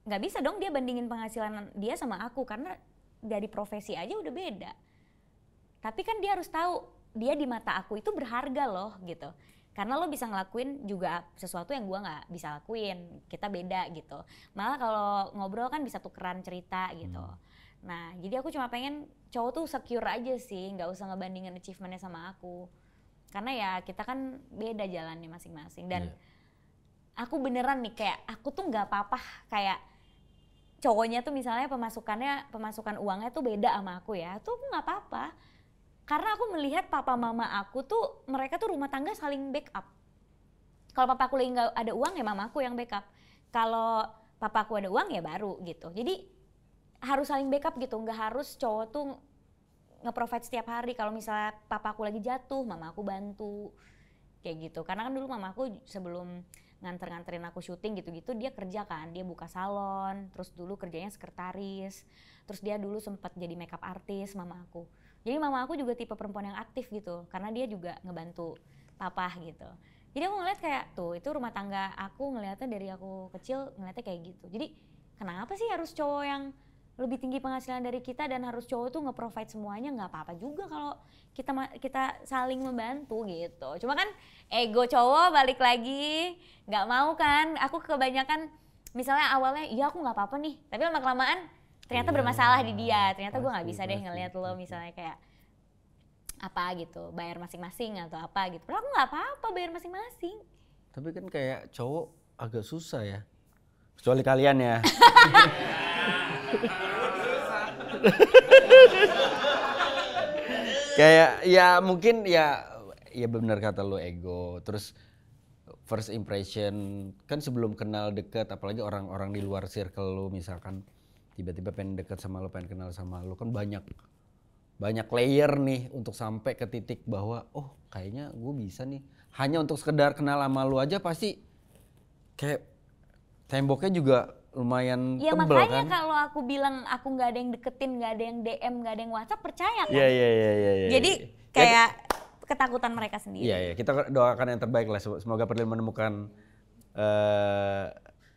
nggak bisa dong dia bandingin penghasilan dia sama aku, karena dari profesi aja udah beda. Tapi kan dia harus tahu dia di mata aku itu berharga loh gitu. Karena lo bisa ngelakuin juga sesuatu yang gua nggak bisa lakuin, kita beda gitu. Malah kalau ngobrol kan bisa tukeran cerita gitu. Nah jadi aku cuma pengen cowok tuh secure aja sih, nggak usah ngebandingin achievementnya sama aku. Karena ya kita kan beda jalannya masing-masing. Dan aku beneran nih kayak aku tuh nggak apa-apa kayak cowoknya tuh misalnya pemasukan uangnya tuh beda sama aku ya, tuh nggak apa-apa. Karena aku melihat papa mama aku tuh mereka tuh rumah tangga saling backup. Kalau papa aku lagi nggak ada uang ya mama aku yang backup. Kalau papa aku ada uang ya baru gitu. Jadi harus saling backup gitu. Nggak harus cowok tuh nge-provide setiap hari. Kalau misalnya papa aku lagi jatuh, mama aku bantu kayak gitu. Karena kan dulu mama aku sebelum nganterin aku syuting gitu-gitu dia kerja kan, dia buka salon, terus dulu kerjanya sekretaris, terus dia dulu sempat jadi makeup artist mama aku. Jadi mama aku juga tipe perempuan yang aktif gitu, karena dia juga ngebantu papa gitu. Jadi aku ngeliat kayak tuh itu rumah tangga aku, ngeliatnya dari aku kecil ngeliatnya kayak gitu. Jadi kenapa sih harus cowok yang lebih tinggi penghasilan dari kita dan harus cowok tuh nge-provide semuanya, nggak apa-apa juga kalau kita saling membantu gitu. Cuma kan ego cowok balik lagi, nggak mau kan. Aku kebanyakan misalnya awalnya iya aku nggak apa-apa nih, tapi lama-kelamaan ternyata bermasalah di dia. Ternyata gue nggak bisa deh ngelihat lo misalnya kayak apa gitu, bayar masing-masing atau apa gitu. Padahal aku nggak apa-apa bayar masing-masing. Tapi kan kayak cowok agak susah ya. Kecuali kalian ya. Kayak ya mungkin ya benar kata lo ego. Terus first impression kan sebelum kenal deket, apalagi orang-orang di luar circle lo misalkan tiba-tiba pengen deket sama lo, pengen kenal sama lo, kan banyak layer nih untuk sampai ke titik bahwa oh kayaknya gue bisa nih. Hanya untuk sekedar kenal sama lo aja pasti kayak temboknya juga lumayan Ya tebel makanya kan. kalau aku bilang aku nggak ada yang deketin, nggak ada yang DM, nggak ada yang WhatsApp, percaya kan? Iya. Jadi kayak ketakutan mereka sendiri. Iya, kita doakan yang terbaik lah. Semoga Prilly menemukan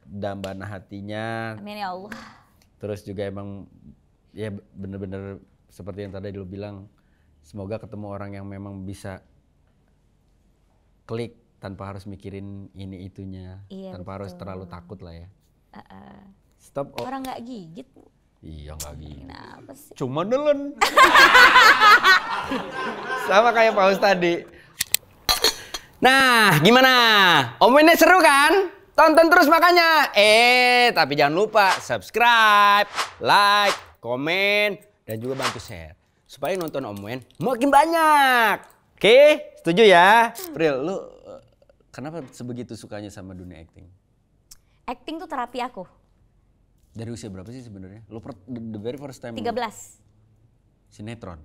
dambaan hatinya. Amin ya Allah. Terus juga emang ya bener-bener seperti yang tadi lo bilang, semoga ketemu orang yang memang bisa klik tanpa harus mikirin ini itunya, Iya, tanpa harus betul. terlalu takut lah ya. Uh-uh. Stop. Oh. Orang nggak gigit. Iya nggak gitu. Kenapa sih? Cuma nelen. Sama kayak paus tadi. Nah, gimana? Omongannya seru kan? Tonton terus makanya. Tapi jangan lupa subscribe, like, komen, dan juga bantu share. Supaya nonton Omen makin banyak. Oke, setuju ya? Pril, lu kenapa sebegitu sukanya sama dunia acting? Acting tuh terapi aku. Dari usia berapa sih sebenarnya? Lu the very first time 13. Sinetron?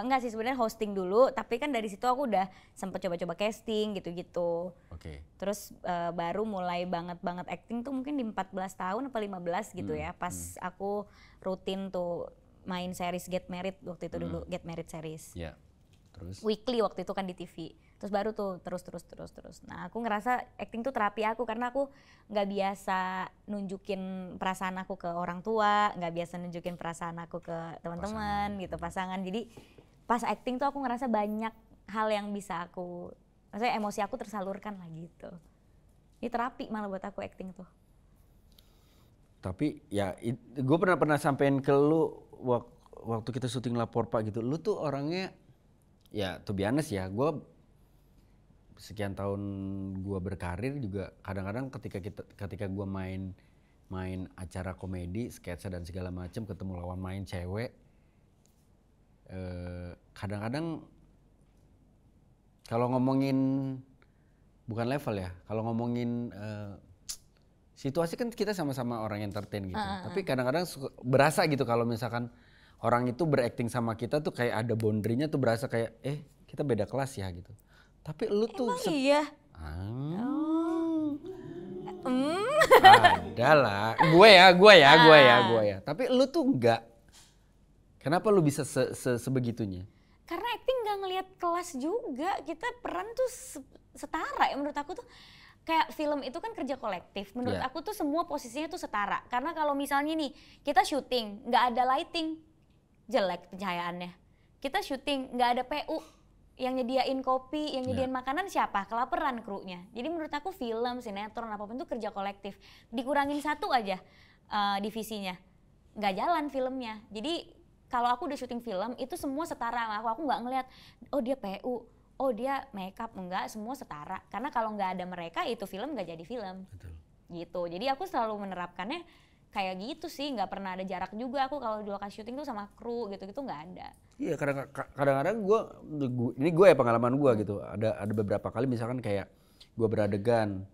Enggak sih, sebenarnya hosting dulu, tapi kan dari situ aku udah sempet coba-coba casting gitu-gitu. Oke. Terus baru mulai banget acting tuh mungkin di 14 tahun apa 15 gitu ya. Pas aku rutin tuh main series Get Married waktu itu dulu, Get Married series. Ya. Terus? Weekly waktu itu kan di TV. Terus baru tuh terus. Nah aku ngerasa acting tuh terapi aku karena aku nggak biasa nunjukin perasaan aku ke orang tua, nggak biasa nunjukin perasaan aku ke teman-teman gitu, pasangan. Jadi pas acting tuh aku ngerasa banyak hal yang bisa aku, maksudnya emosi aku tersalurkan lah gitu. Ini terapi malah buat aku acting tuh. Tapi ya gue pernah sampein ke lu waktu kita syuting Lapor Pak gitu. Lu tuh orangnya ya to be honest ya, gue sekian tahun gue berkarir juga kadang-kadang ketika gue main acara komedi, sketsa dan segala macam, ketemu lawan main cewek, kadang-kadang kalau ngomongin bukan level ya, kalau ngomongin situasi kan kita sama-sama orang entertain gitu. Tapi kadang-kadang berasa gitu kalau misalkan orang itu berakting sama kita tuh kayak ada boundary-nya tuh berasa kayak kita beda kelas ya gitu. Tapi lu tuh Iya. Ada lah. Gue ya. Tapi lu tuh enggak. Kenapa lu bisa sebegitunya? Karena acting nggak ngelihat kelas juga, kita peran tuh setara ya menurut aku tuh. Kayak film itu kan kerja kolektif, menurut aku tuh semua posisinya tuh setara. Karena kalau misalnya nih kita syuting nggak ada lighting, jelek pencahayaannya. Kita syuting nggak ada PU, yang nyediain kopi, yang nyediain makanan siapa? Kelaparan krunya. Jadi menurut aku film, sinetron, apapun tuh kerja kolektif. Dikurangin satu aja divisinya, nggak jalan filmnya. Jadi kalau aku udah syuting film itu semua setara sama aku nggak ngelihat, oh dia PU, oh dia makeup, enggak, semua setara. Karena kalau nggak ada mereka itu film nggak jadi film. Betul. Gitu. Jadi aku selalu menerapkannya kayak gitu sih, nggak pernah ada jarak juga aku kalau di lokasi syuting tuh sama kru gitu-gitu nggak ada. Iya, kadang-kadang ini gue ya pengalaman gue gitu. Ada beberapa kali misalkan kayak gue beradegan,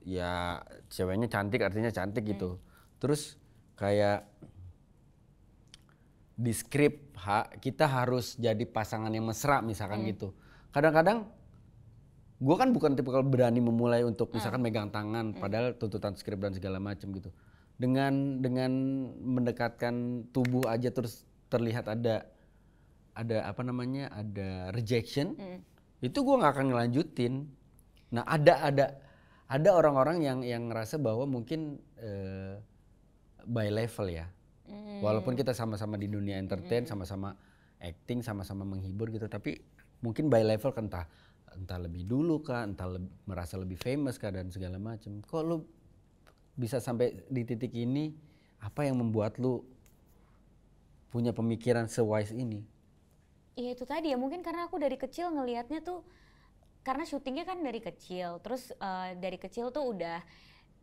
ya ceweknya cantik artinya cantik gitu. Terus kayak di skrip kita harus jadi pasangan yang mesra misalkan gitu. Kadang-kadang gue kan bukan tipikal berani memulai untuk misalkan megang tangan, padahal tuntutan skrip dan segala macam gitu. Dengan mendekatkan tubuh aja terus terlihat ada apa namanya, ada rejection, itu gue nggak akan ngelanjutin. Nah ada orang-orang yang ngerasa bahwa mungkin by level ya. Walaupun kita sama-sama di dunia entertain, sama-sama acting, sama-sama menghibur gitu, tapi mungkin by level kan entah lebih dulu kah, merasa lebih famous kah dan segala macam. Kok lu bisa sampai di titik ini? Apa yang membuat lu punya pemikiran se-wise ini? Ya itu tadi ya, mungkin karena aku dari kecil ngelihatnya tuh, karena syutingnya kan dari kecil, terus dari kecil tuh udah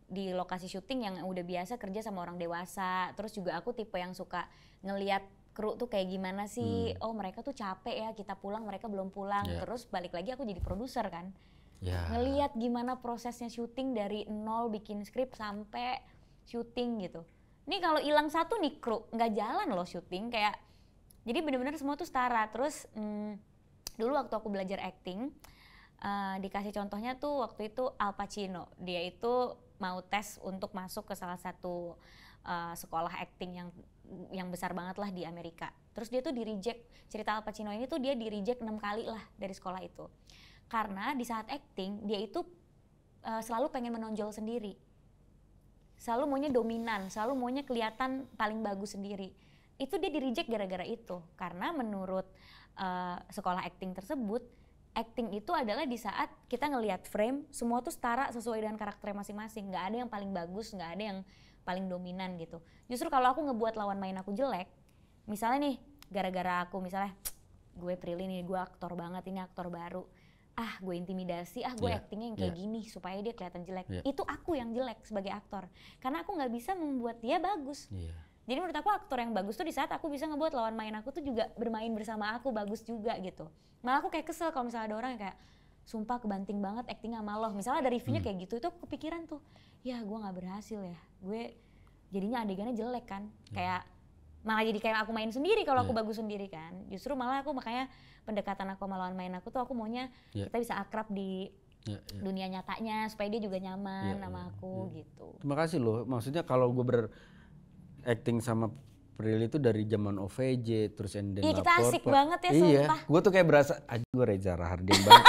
di lokasi syuting yang udah biasa kerja sama orang dewasa. Terus juga aku tipe yang suka ngelihat kru tuh kayak gimana sih, oh mereka tuh capek ya, kita pulang mereka belum pulang. Terus balik lagi aku jadi produser kan, ngelihat gimana prosesnya syuting dari nol bikin skrip sampai syuting gitu. Nih kalau hilang satu nih kru, nggak jalan loh syuting kayak. Jadi benar-benar semua tuh setara. Terus dulu waktu aku belajar acting, dikasih contohnya tuh waktu itu Al Pacino. Dia itu mau tes untuk masuk ke salah satu sekolah acting yang besar banget lah di Amerika. Terus dia tuh di-reject, cerita Al Pacino ini tuh dia di-reject 6 kali lah dari sekolah itu. Karena di saat acting dia itu selalu pengen menonjol sendiri. Selalu maunya dominan, selalu maunya kelihatan paling bagus sendiri. Itu dia di-reject gara-gara itu. Karena menurut sekolah acting tersebut, acting itu adalah di saat kita ngelihat frame, semua tuh setara sesuai dengan karakternya masing-masing. Nggak ada yang paling bagus, nggak ada yang paling dominan gitu. Justru kalau aku ngebuat lawan main aku jelek, misalnya nih, gara-gara aku misalnya, gue Prilly nih, gue aktor banget, ini aktor baru. Gue intimidasi, gue actingnya yang kayak gini supaya dia kelihatan jelek. Itu aku yang jelek sebagai aktor. Karena aku nggak bisa membuat dia bagus. Jadi menurut aku aktor yang bagus tuh di saat aku bisa ngebuat lawan main aku tuh juga bermain bersama aku bagus juga gitu. Malah aku kayak kesel kalau misalnya ada orang yang kayak, sumpah kebanting banget acting sama lo. Misalnya ada reviewnya kayak gitu, itu aku kepikiran tuh, ya gue gak berhasil ya. Gue jadinya adegannya jelek kan. Kayak malah jadi kayak aku main sendiri kalau aku bagus sendiri kan. Justru malah aku makanya pendekatan aku sama lawan main aku tuh aku maunya kita bisa akrab di dunia nyatanya supaya dia juga nyaman sama aku gitu. Terima kasih loh. Maksudnya kalau gue acting sama Prilly itu dari zaman OVJ terus Enden Iya kita asik banget ya sumpah. Gue tuh kayak berasa, gue Reza Rahardian banget.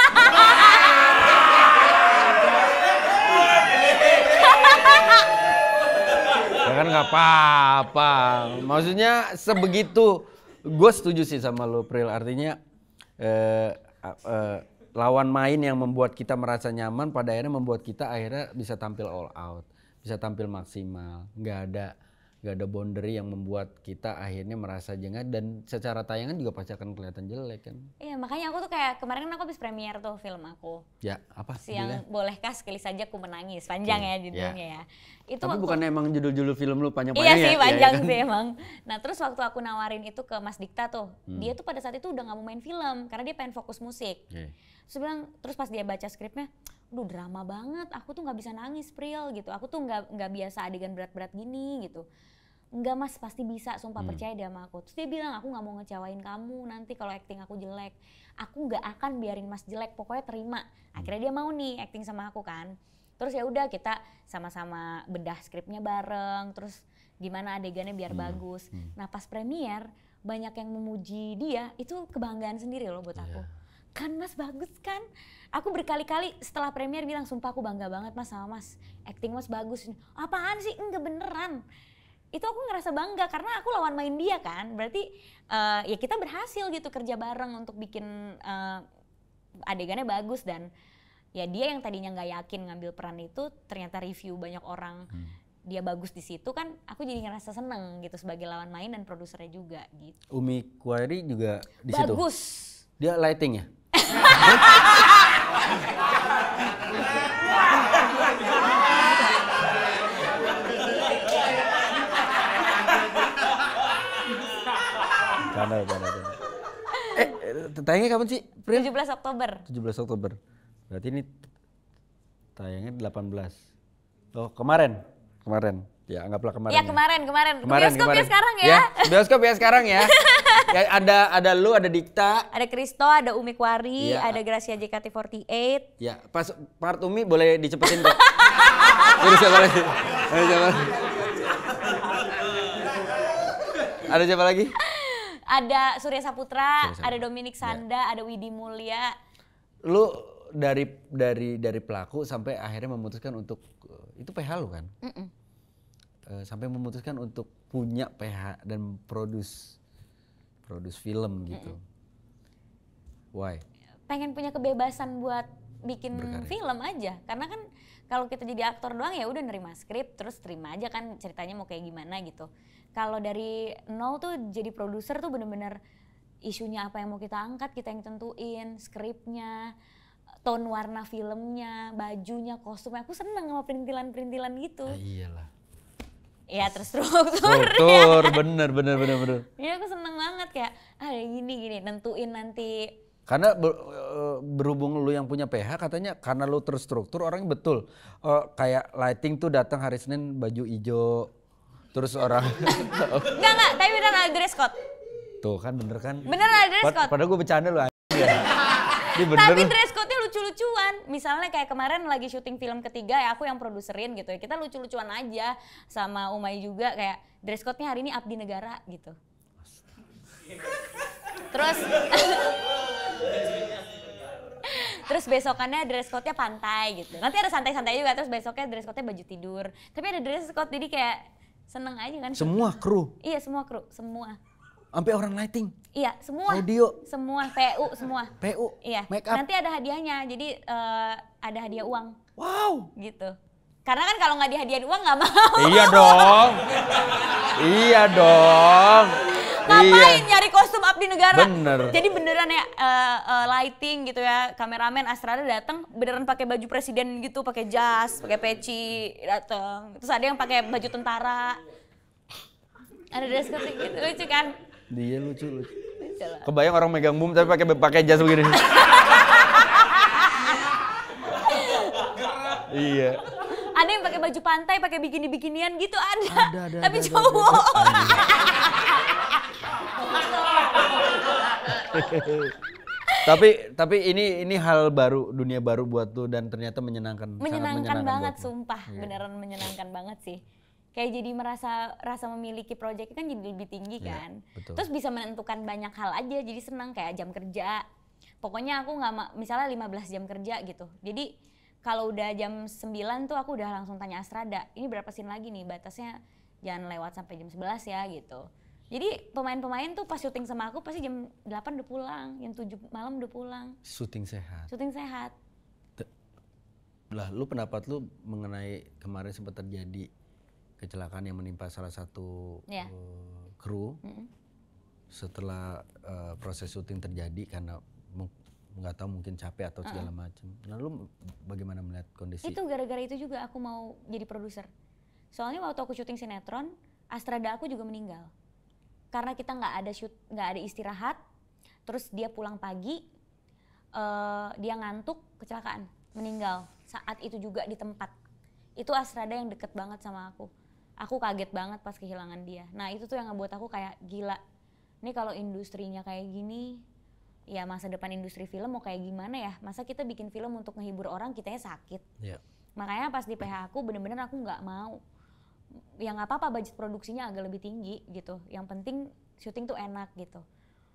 Ya kan nggak apa-apa. Maksudnya sebegitu, gue setuju sih sama lo Pril. Artinya lawan main yang membuat kita merasa nyaman pada akhirnya membuat kita akhirnya bisa tampil all out, bisa tampil maksimal. Gak ada boundary yang membuat kita akhirnya merasa jengah dan secara tayangan juga pasti akan kelihatan jelek kan. Iya makanya aku tuh kayak kemarin kan aku habis premier tuh film aku. Ya apa? Yang bolehkah sekali saja ku menangis, panjang ya judulnya ya. Itu tapi bukan emang judul-judul film lu panjang-panjang iya ya? Iya sih panjang sih emang. Nah terus waktu aku nawarin itu ke Mas Dikta tuh, dia tuh pada saat itu udah gak mau main film karena dia pengen fokus musik. Terus pas dia baca skripnya, aduh drama banget, aku tuh gak bisa nangis Pril gitu, aku tuh gak biasa adegan berat-berat gini gitu. Enggak mas, pasti bisa, sumpah percaya dia sama aku. Terus dia bilang aku gak mau ngecewain kamu nanti kalau acting aku jelek. Aku gak akan biarin mas jelek, pokoknya terima. Akhirnya dia mau nih acting sama aku kan. Terus ya udah kita sama-sama bedah skripnya bareng, terus gimana adegannya biar bagus. Nah pas premier banyak yang memuji dia, itu kebanggaan sendiri loh buat aku. Kan mas bagus kan? Aku berkali-kali setelah premier bilang sumpah aku bangga banget mas sama mas. Acting mas bagus. Apaan sih? Enggak beneran. Itu aku ngerasa bangga karena aku lawan main dia kan. Berarti ya kita berhasil gitu kerja bareng untuk bikin adegannya bagus. Dan ya dia yang tadinya nggak yakin ngambil peran itu ternyata review banyak orang dia bagus di situ kan, aku jadi ngerasa seneng gitu sebagai lawan main dan produsernya juga gitu. Umi Kuairi juga di situ? Bagus. Dia lighting ya? Canda. Tayangnya kapan sih? 17 Oktober. 17 Oktober. Berarti ini tayangnya 18. Oh, kemarin. Ya, anggaplah kemarin. Ya, kemarin. Bioskop ya sekarang ya. Bioskop ya sekarang ya. Ya ada lu, ada Dikta. Ada Kristo, ada Umi Kuari, ada Gracia JKT48. Ya, pas part Umi boleh dicepetin kok. Siapa lagi? Ada siapa lagi? Ada Surya Saputra, ada Dominic Sanda, ada Widi Mulia. Lu dari pelaku sampai akhirnya memutuskan untuk itu PH lu kan? sampai memutuskan untuk punya PH dan produce film gitu? Why? Pengen punya kebebasan buat bikin Berkarya. film aja, karena kan kalau kita jadi aktor doang ya udah nerima skrip terus terima aja kan ceritanya mau kayak gimana gitu. Kalau dari nol tuh jadi produser tuh bener-bener isunya apa yang mau kita angkat, kita yang tentuin, skripnya, tone warna filmnya, bajunya, kostumnya. Aku seneng sama perintilan-perintilan gitu. Iyalah. Ya terstruktur. Struktur, bener. Iya aku seneng banget kayak gini nentuin nanti. Karena berhubung lu yang punya PH katanya karena lu terstruktur orangnya betul. Kayak lighting tuh datang hari Senin baju hijau. Terus orang Enggak, tapi beneran ada dress code. tuh kan bener kan? Beneran ada dress code. Padahal gue bercanda lu anjing ya. Ini bener Tapi lu. dress code-nya lucu-lucuan. Misalnya kayak kemarin lagi syuting film ketiga ya aku yang produserin gitu ya. Kita lucu-lucuan aja sama Umay juga kayak dress code-nya hari ini abdi negara gitu. Terus besokannya dress code-nya pantai gitu. Nanti ada santai-santai juga, terus besoknya dress code-nya baju tidur. Tapi ada dress code jadi kayak seneng aja kan. Semua kru, Iya semua kru, semua. sampai orang lighting, Iya semua. audio, Semua, PU semua. PU, Iya. make up. Nanti ada hadiahnya, jadi ada hadiah uang Wow. gitu. Karena kan kalau nggak dihadiahin uang nggak mau. Iya dong. Iya dong. Ngapain nyari kostum abdi negara? Bener. Jadi beneran ya lighting gitu ya, kameramen Astrada datang beneran pakai baju presiden gitu, pakai jas, pakai peci datang. Terus ada yang pakai baju tentara. Ada dress code gitu, lucu kan? Dia lucu. Lucu lah. Kebayang orang megang boom tapi pakai jas begini. Iya. Ada yang pakai baju pantai, pakai bikini-bikinian gitu ada. Ada, Tapi ada. cowok. Tapi ini hal baru, dunia baru buat lu dan ternyata menyenangkan. Sangat Menyenangkan banget buat lu. sumpah, beneran menyenangkan banget sih. Kayak jadi rasa memiliki proyek kan jadi lebih tinggi Iya, kan. betul. Terus bisa menentukan banyak hal aja, jadi senang kayak jam kerja. Pokoknya aku nggak misalnya 15 jam kerja gitu. Jadi kalau udah jam 9 tuh aku udah langsung tanya Astrada, ini berapa scene lagi nih, batasnya jangan lewat sampai jam 11 ya gitu. Jadi pemain-pemain tuh pas syuting sama aku pasti jam 8 udah pulang, jam 7 malam udah pulang. Syuting sehat. Syuting sehat. Lah, lu pendapat lu mengenai kemarin sempat terjadi kecelakaan yang menimpa salah satu Iya. kru setelah proses syuting terjadi karena nggak tahu mungkin capek atau segala macam. Nah, lu bagaimana melihat kondisi? Itu gara-gara itu juga aku mau jadi produser. Soalnya waktu aku syuting sinetron, Astrada aku juga meninggal. Karena kita nggak ada istirahat, terus dia pulang pagi, dia ngantuk, kecelakaan, meninggal. Saat itu juga di tempat. Itu Astrada yang deket banget sama aku. Aku kaget banget pas kehilangan dia. Nah itu tuh yang ngebuat aku kayak gila. Ini kalau industrinya kayak gini, ya masa depan industri film mau kayak gimana ya? Masa kita bikin film untuk ngehibur orang, kitanya sakit. Iya. Makanya pas di PH aku bener-bener aku nggak mau. Ya nggak apa-apa budget produksinya agak lebih tinggi gitu. Yang penting syuting tuh enak gitu.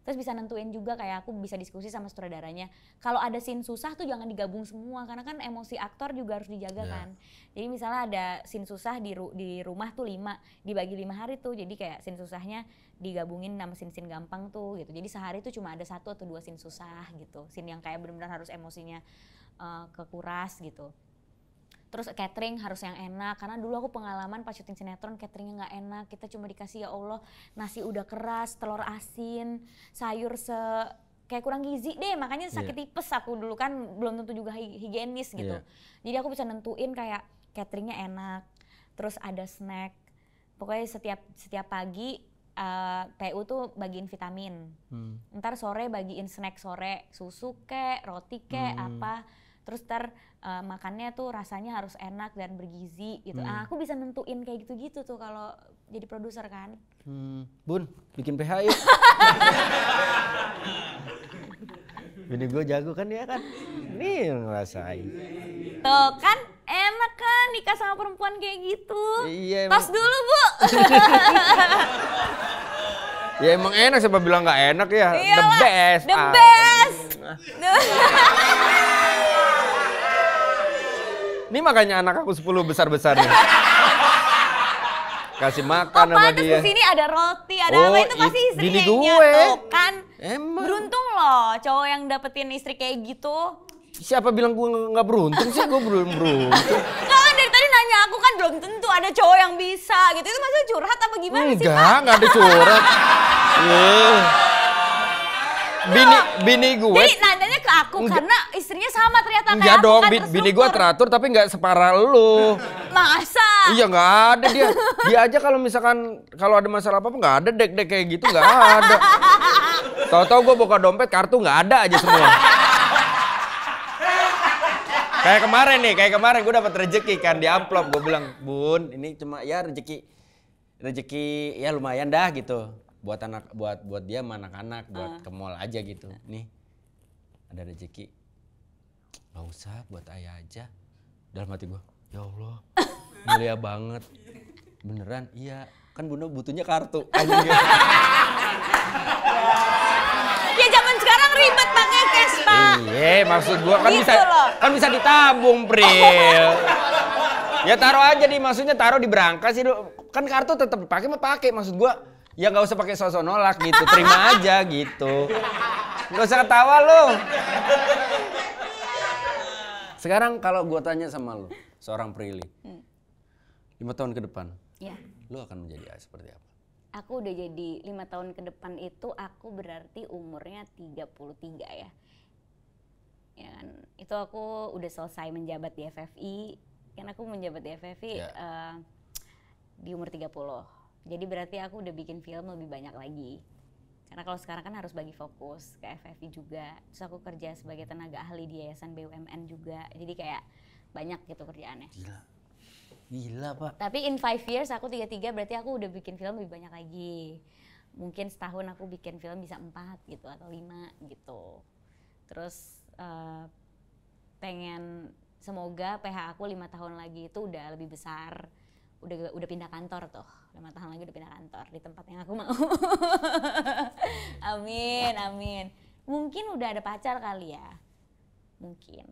Terus bisa nentuin juga kayak aku bisa diskusi sama sutradaranya. Kalau ada scene susah tuh jangan digabung semua karena kan emosi aktor juga harus dijaga kan. Jadi misalnya ada scene susah di rumah tuh 5, dibagi 5 hari tuh. Jadi kayak scene susahnya digabungin sama scene-scene gampang tuh gitu. Jadi sehari tuh cuma ada 1 atau 2 scene susah gitu. Scene yang kayak benar-benar harus emosinya kekuras gitu. Terus catering harus yang enak, karena dulu aku pengalaman pas syuting sinetron cateringnya nggak enak, kita cuma dikasih ya Allah nasi udah keras, telur asin, sayur kayak kurang gizi deh, makanya sakit tipes aku dulu kan belum tentu juga higienis gitu. Jadi aku bisa nentuin kayak cateringnya enak, terus ada snack, pokoknya setiap pagi PU tuh bagiin vitamin, ntar sore bagiin snack sore, susu kek, roti kek, apa. Terus makannya tuh rasanya harus enak dan bergizi gitu. Aku bisa nentuin kayak gitu-gitu tuh kalau jadi produser kan. Bun, bikin PH yuk. Bini gue jago kan ya kan? Nih ngerasain. Tuh kan enak kan nikah sama perempuan kayak gitu. Iya, Tos dulu Bu. Ya emang enak, siapa bilang nggak enak ya? Iyalah, The best. The best. Ini makanya anak aku 10 besar-besar nih. kasih makan sama Pantes dia. kesini ada roti, ada Oh, apa itu pasti bini istrinya gue. tuh kan. Emang. Beruntung loh cowok yang dapetin istri kayak gitu. Siapa bilang gue nggak beruntung sih? Gue beruntung. Kau kan dari tadi nanya aku kan belum tentu ada cowok yang bisa gitu. Itu maksudnya curhat apa gimana sih Pak? Enggak ada curhat. Bini gue. Jadi nanyanya ke aku karena istrinya sama ternyata kayak Enggak aku dong, kan bini gue terstruktur. teratur tapi nggak separah lu. Masa? Iya nggak ada dia. Dia aja kalau misalkan kalau ada masalah apa nggak ada dek kayak gitu nggak ada. Tahu-tahu gue buka dompet kartu nggak ada aja semua. Kayak kemarin gue dapat rezeki kan di amplop, gue bilang Bun ini cuma ya rezeki ya lumayan dah gitu buat dia sama anak-anak buat ke mall aja gitu. Nih ada rezeki, nggak usah buat ayah aja. Dalam hati gue, ya Allah mulia banget, beneran iya kan Bunda butuhnya kartu. Ya zaman sekarang ribet pakai cash Pak. Iya, maksud gua kan Gitu loh. bisa ditabung, Pril. Ya taruh aja maksudnya taruh di berangkas sih, kan kartu tetap pakai maksud gua. Ya nggak usah pakai sosok nolak gitu, terima aja gitu. Nggak usah ketawa lu. Sekarang kalau gua tanya sama lu, seorang Prilly, 5 tahun ke depan, Ya. lu akan menjadi seperti apa? Aku udah jadi 5 tahun ke depan itu aku berarti umurnya 33 ya. Ya kan, itu aku udah selesai menjabat di FFI. Kan aku menjabat di FFI di umur 30. Jadi berarti aku udah bikin film lebih banyak lagi. Karena kalau sekarang kan harus bagi fokus ke FFI juga. Terus aku kerja sebagai tenaga ahli di Yayasan BUMN juga. Jadi kayak banyak gitu kerjaannya. Gila Pak. Tapi in 5 years aku 33 berarti aku udah bikin film lebih banyak lagi. Mungkin setahun aku bikin film bisa 4 gitu atau 5 gitu. Terus pengen semoga PH aku 5 tahun lagi itu udah lebih besar. Udah pindah kantor tuh. 5 tahun lagi udah pindah kantor di tempat yang aku mau. Amin. Mungkin udah ada pacar kali ya. Mungkin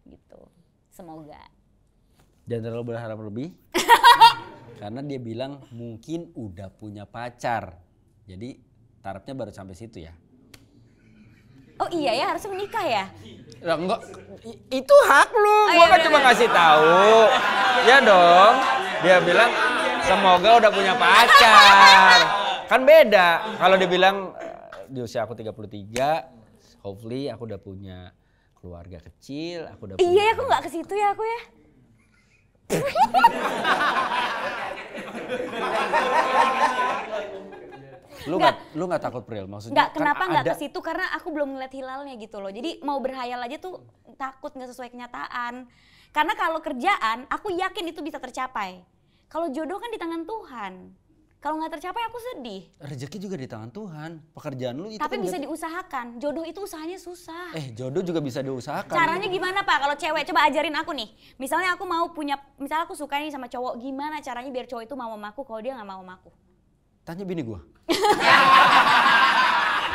gitu. Semoga. Jangan terlalu berharap lebih. Karena dia bilang mungkin udah punya pacar. Jadi tarafnya baru sampai situ ya. Oh iya ya, harusnya menikah ya? Lah enggak, itu hak lu. Gua kan cuma ngasih tahu. Ya dong. Dia bilang semoga udah punya pacar. Kan beda. Kalau dia bilang di usia aku 33, hopefully aku udah punya keluarga kecil, aku udah punya. Iya, aku nggak ke situ ya aku ya. Lu nggak takut Pril maksudnya? Nggak, kenapa kan nggak ada- ke situ? Karena aku belum ngeliat hilalnya gitu loh. Jadi mau berhayal aja tuh takut nggak sesuai kenyataan. Karena kalau kerjaan, aku yakin itu bisa tercapai. Kalau jodoh kan di tangan Tuhan. Kalau nggak tercapai aku sedih. Rezeki juga di tangan Tuhan. Pekerjaan lu itu Tapi kan bisa diusahakan. Jodoh itu usahanya susah. jodoh juga bisa diusahakan. Caranya gimana Pak? Kalau cewek, coba ajarin aku nih. Misalnya aku mau punya, misalnya aku suka nih sama cowok, gimana caranya biar cowok itu mau sama aku kalau dia nggak mau sama aku? Tanya bini gua.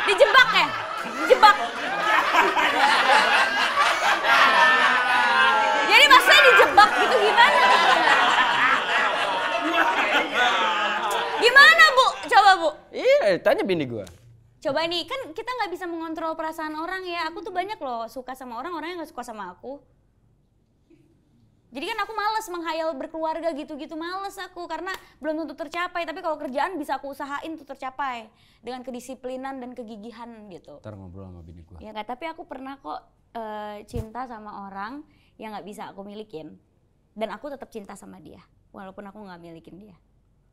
Dijebak ya? Dijebak. Jadi maksudnya dijebak gitu gimana? Gimana Bu? Coba Bu. Iya, tanya bini gua. Coba nih, kan kita nggak bisa mengontrol perasaan orang ya. Aku tuh banyak loh suka sama orang yang nggak suka sama aku. Jadi kan aku males menghayal berkeluarga gitu-gitu, males aku karena belum tentu tercapai. Tapi kalau kerjaan bisa aku usahain tuh tercapai dengan kedisiplinan dan kegigihan gitu. Ntar ngobrol sama bini gua. Ya nggak, tapi aku pernah kok cinta sama orang yang nggak bisa aku milikin. Dan aku tetap cinta sama dia, walaupun aku nggak milikin dia.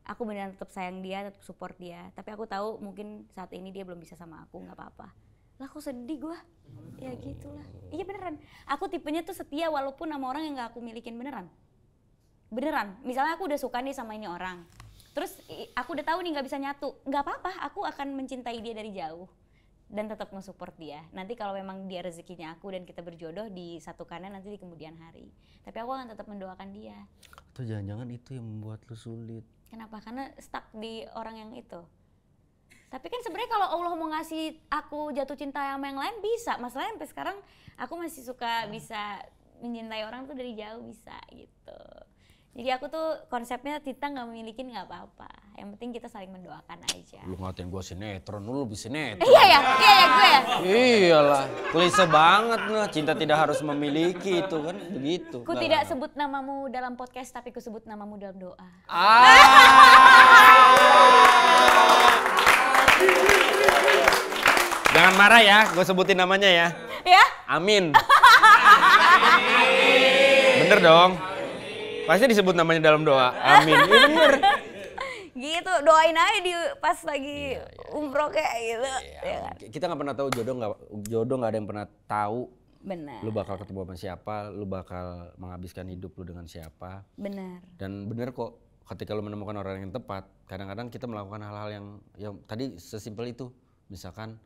Aku beneran tetap sayang dia, tetap support dia. Tapi aku tahu mungkin saat ini dia belum bisa sama aku, nggak apa-apa. Lah aku sedih gue, ya gitulah. Iya beneran, aku tipenya tuh setia walaupun sama orang yang nggak aku milikin beneran. Beneran, misalnya aku udah suka nih sama ini orang. Terus aku udah tahu nih nggak bisa nyatu, nggak apa-apa, aku akan mencintai dia dari jauh. Dan tetap nge-support dia. Nanti kalau memang dia rezekinya aku dan kita berjodoh disatukannya nanti di kemudian hari. Tapi aku akan tetap mendoakan dia. Atau jangan-jangan itu yang membuat lu sulit. Kenapa? Karena stuck di orang yang itu. Tapi kan sebenarnya kalau Allah mau ngasih aku jatuh cinta sama yang lain bisa. Masalahnya sampai sekarang aku masih suka bisa mencintai orang tuh dari jauh bisa gitu. Jadi aku tuh konsepnya Tita nggak memiliki nggak apa-apa. Yang penting kita saling mendoakan aja. Lu ngatain gue sinetron, lu lebih sinetron. Iya ya gue ya. Iyalah, klise banget lah. Cinta tidak harus memiliki itu kan begitu. Ku tidak sebut namamu dalam podcast tapi ku sebut namamu dalam doa. Jangan marah ya, gue sebutin namanya ya. Ya? Amin. Bener dong. Pasti disebut namanya dalam doa. Amin. Iya bener. Gitu, doain aja di pas lagi umroh kayak gitu. Ya kan? Kita nggak pernah tahu jodoh nggak ada yang pernah tahu. Benar. Lu bakal ketemu sama siapa, lu bakal menghabiskan hidup lu dengan siapa. Benar. Dan bener kok, ketika lu menemukan orang yang tepat, kadang-kadang kita melakukan hal-hal yang tadi sesimpel itu. Misalkan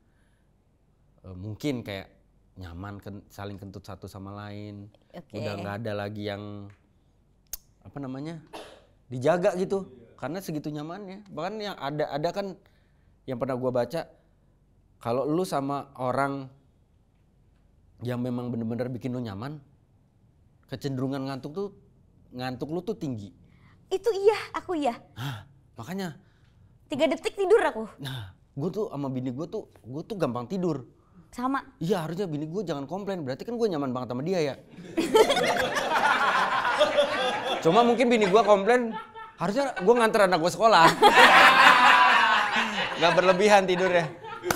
mungkin kayak nyaman saling kentut satu sama lain. Okay. Udah nggak ada lagi yang apa namanya dijaga gitu karena segitu nyamannya. Bahkan yang ada kan yang pernah gua baca, kalau lu sama orang yang memang bener-bener bikin lu nyaman, kecenderungan ngantuk lu tuh tinggi. Itu iya, aku iya. Makanya 3 detik tidur aku. nah gue tuh sama bini gue tuh gampang tidur. Sama. Iya, harusnya bini gue jangan komplain, berarti kan gue nyaman banget sama dia ya. Cuma mungkin bini gue komplain, harusnya gue nganter anak gue sekolah. Gak berlebihan tidurnya.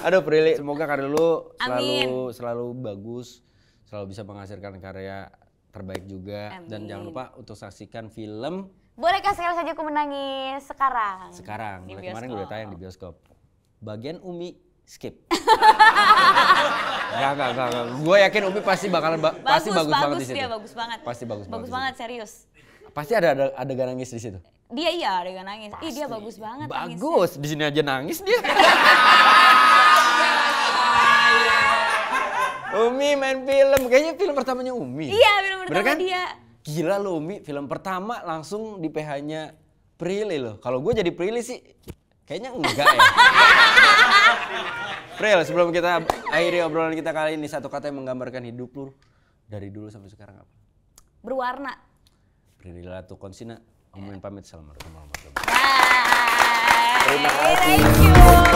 Aduh Prilly, semoga karya lu selalu bagus, selalu bisa menghasilkan karya terbaik juga. Amin. Dan jangan lupa untuk saksikan film Bolehkah Sekali Saja Ku Menangis sekarang. Mulai kemarin udah tayang di bioskop. Bagian Umi skip. Enggak. Gue yakin Umi pasti pasti bagus banget di situ. Dia bagus banget. Pasti bagus banget serius. Pasti ada adegan nangis di situ. Dia iya adegan nangis. Ih dia bagus banget nangisnya. Bagus, di sini aja nangis dia. Umi main film, kayaknya film pertamanya Umi. Iya, film pertama kan? dia. Gila lo Umi, film pertama langsung di PH-nya Prilly loh. Kalau gue jadi Prilly sih kayaknya enggak ya. Pril, sebelum kita akhiri obrolan kita kali ini, satu kata yang menggambarkan hidup lu dari dulu sampai sekarang apa? Berwarna. Prilly Latuconsina, Om pamit. Assalamualaikum warahmatullahi Bye. Terima kasih. Thank you.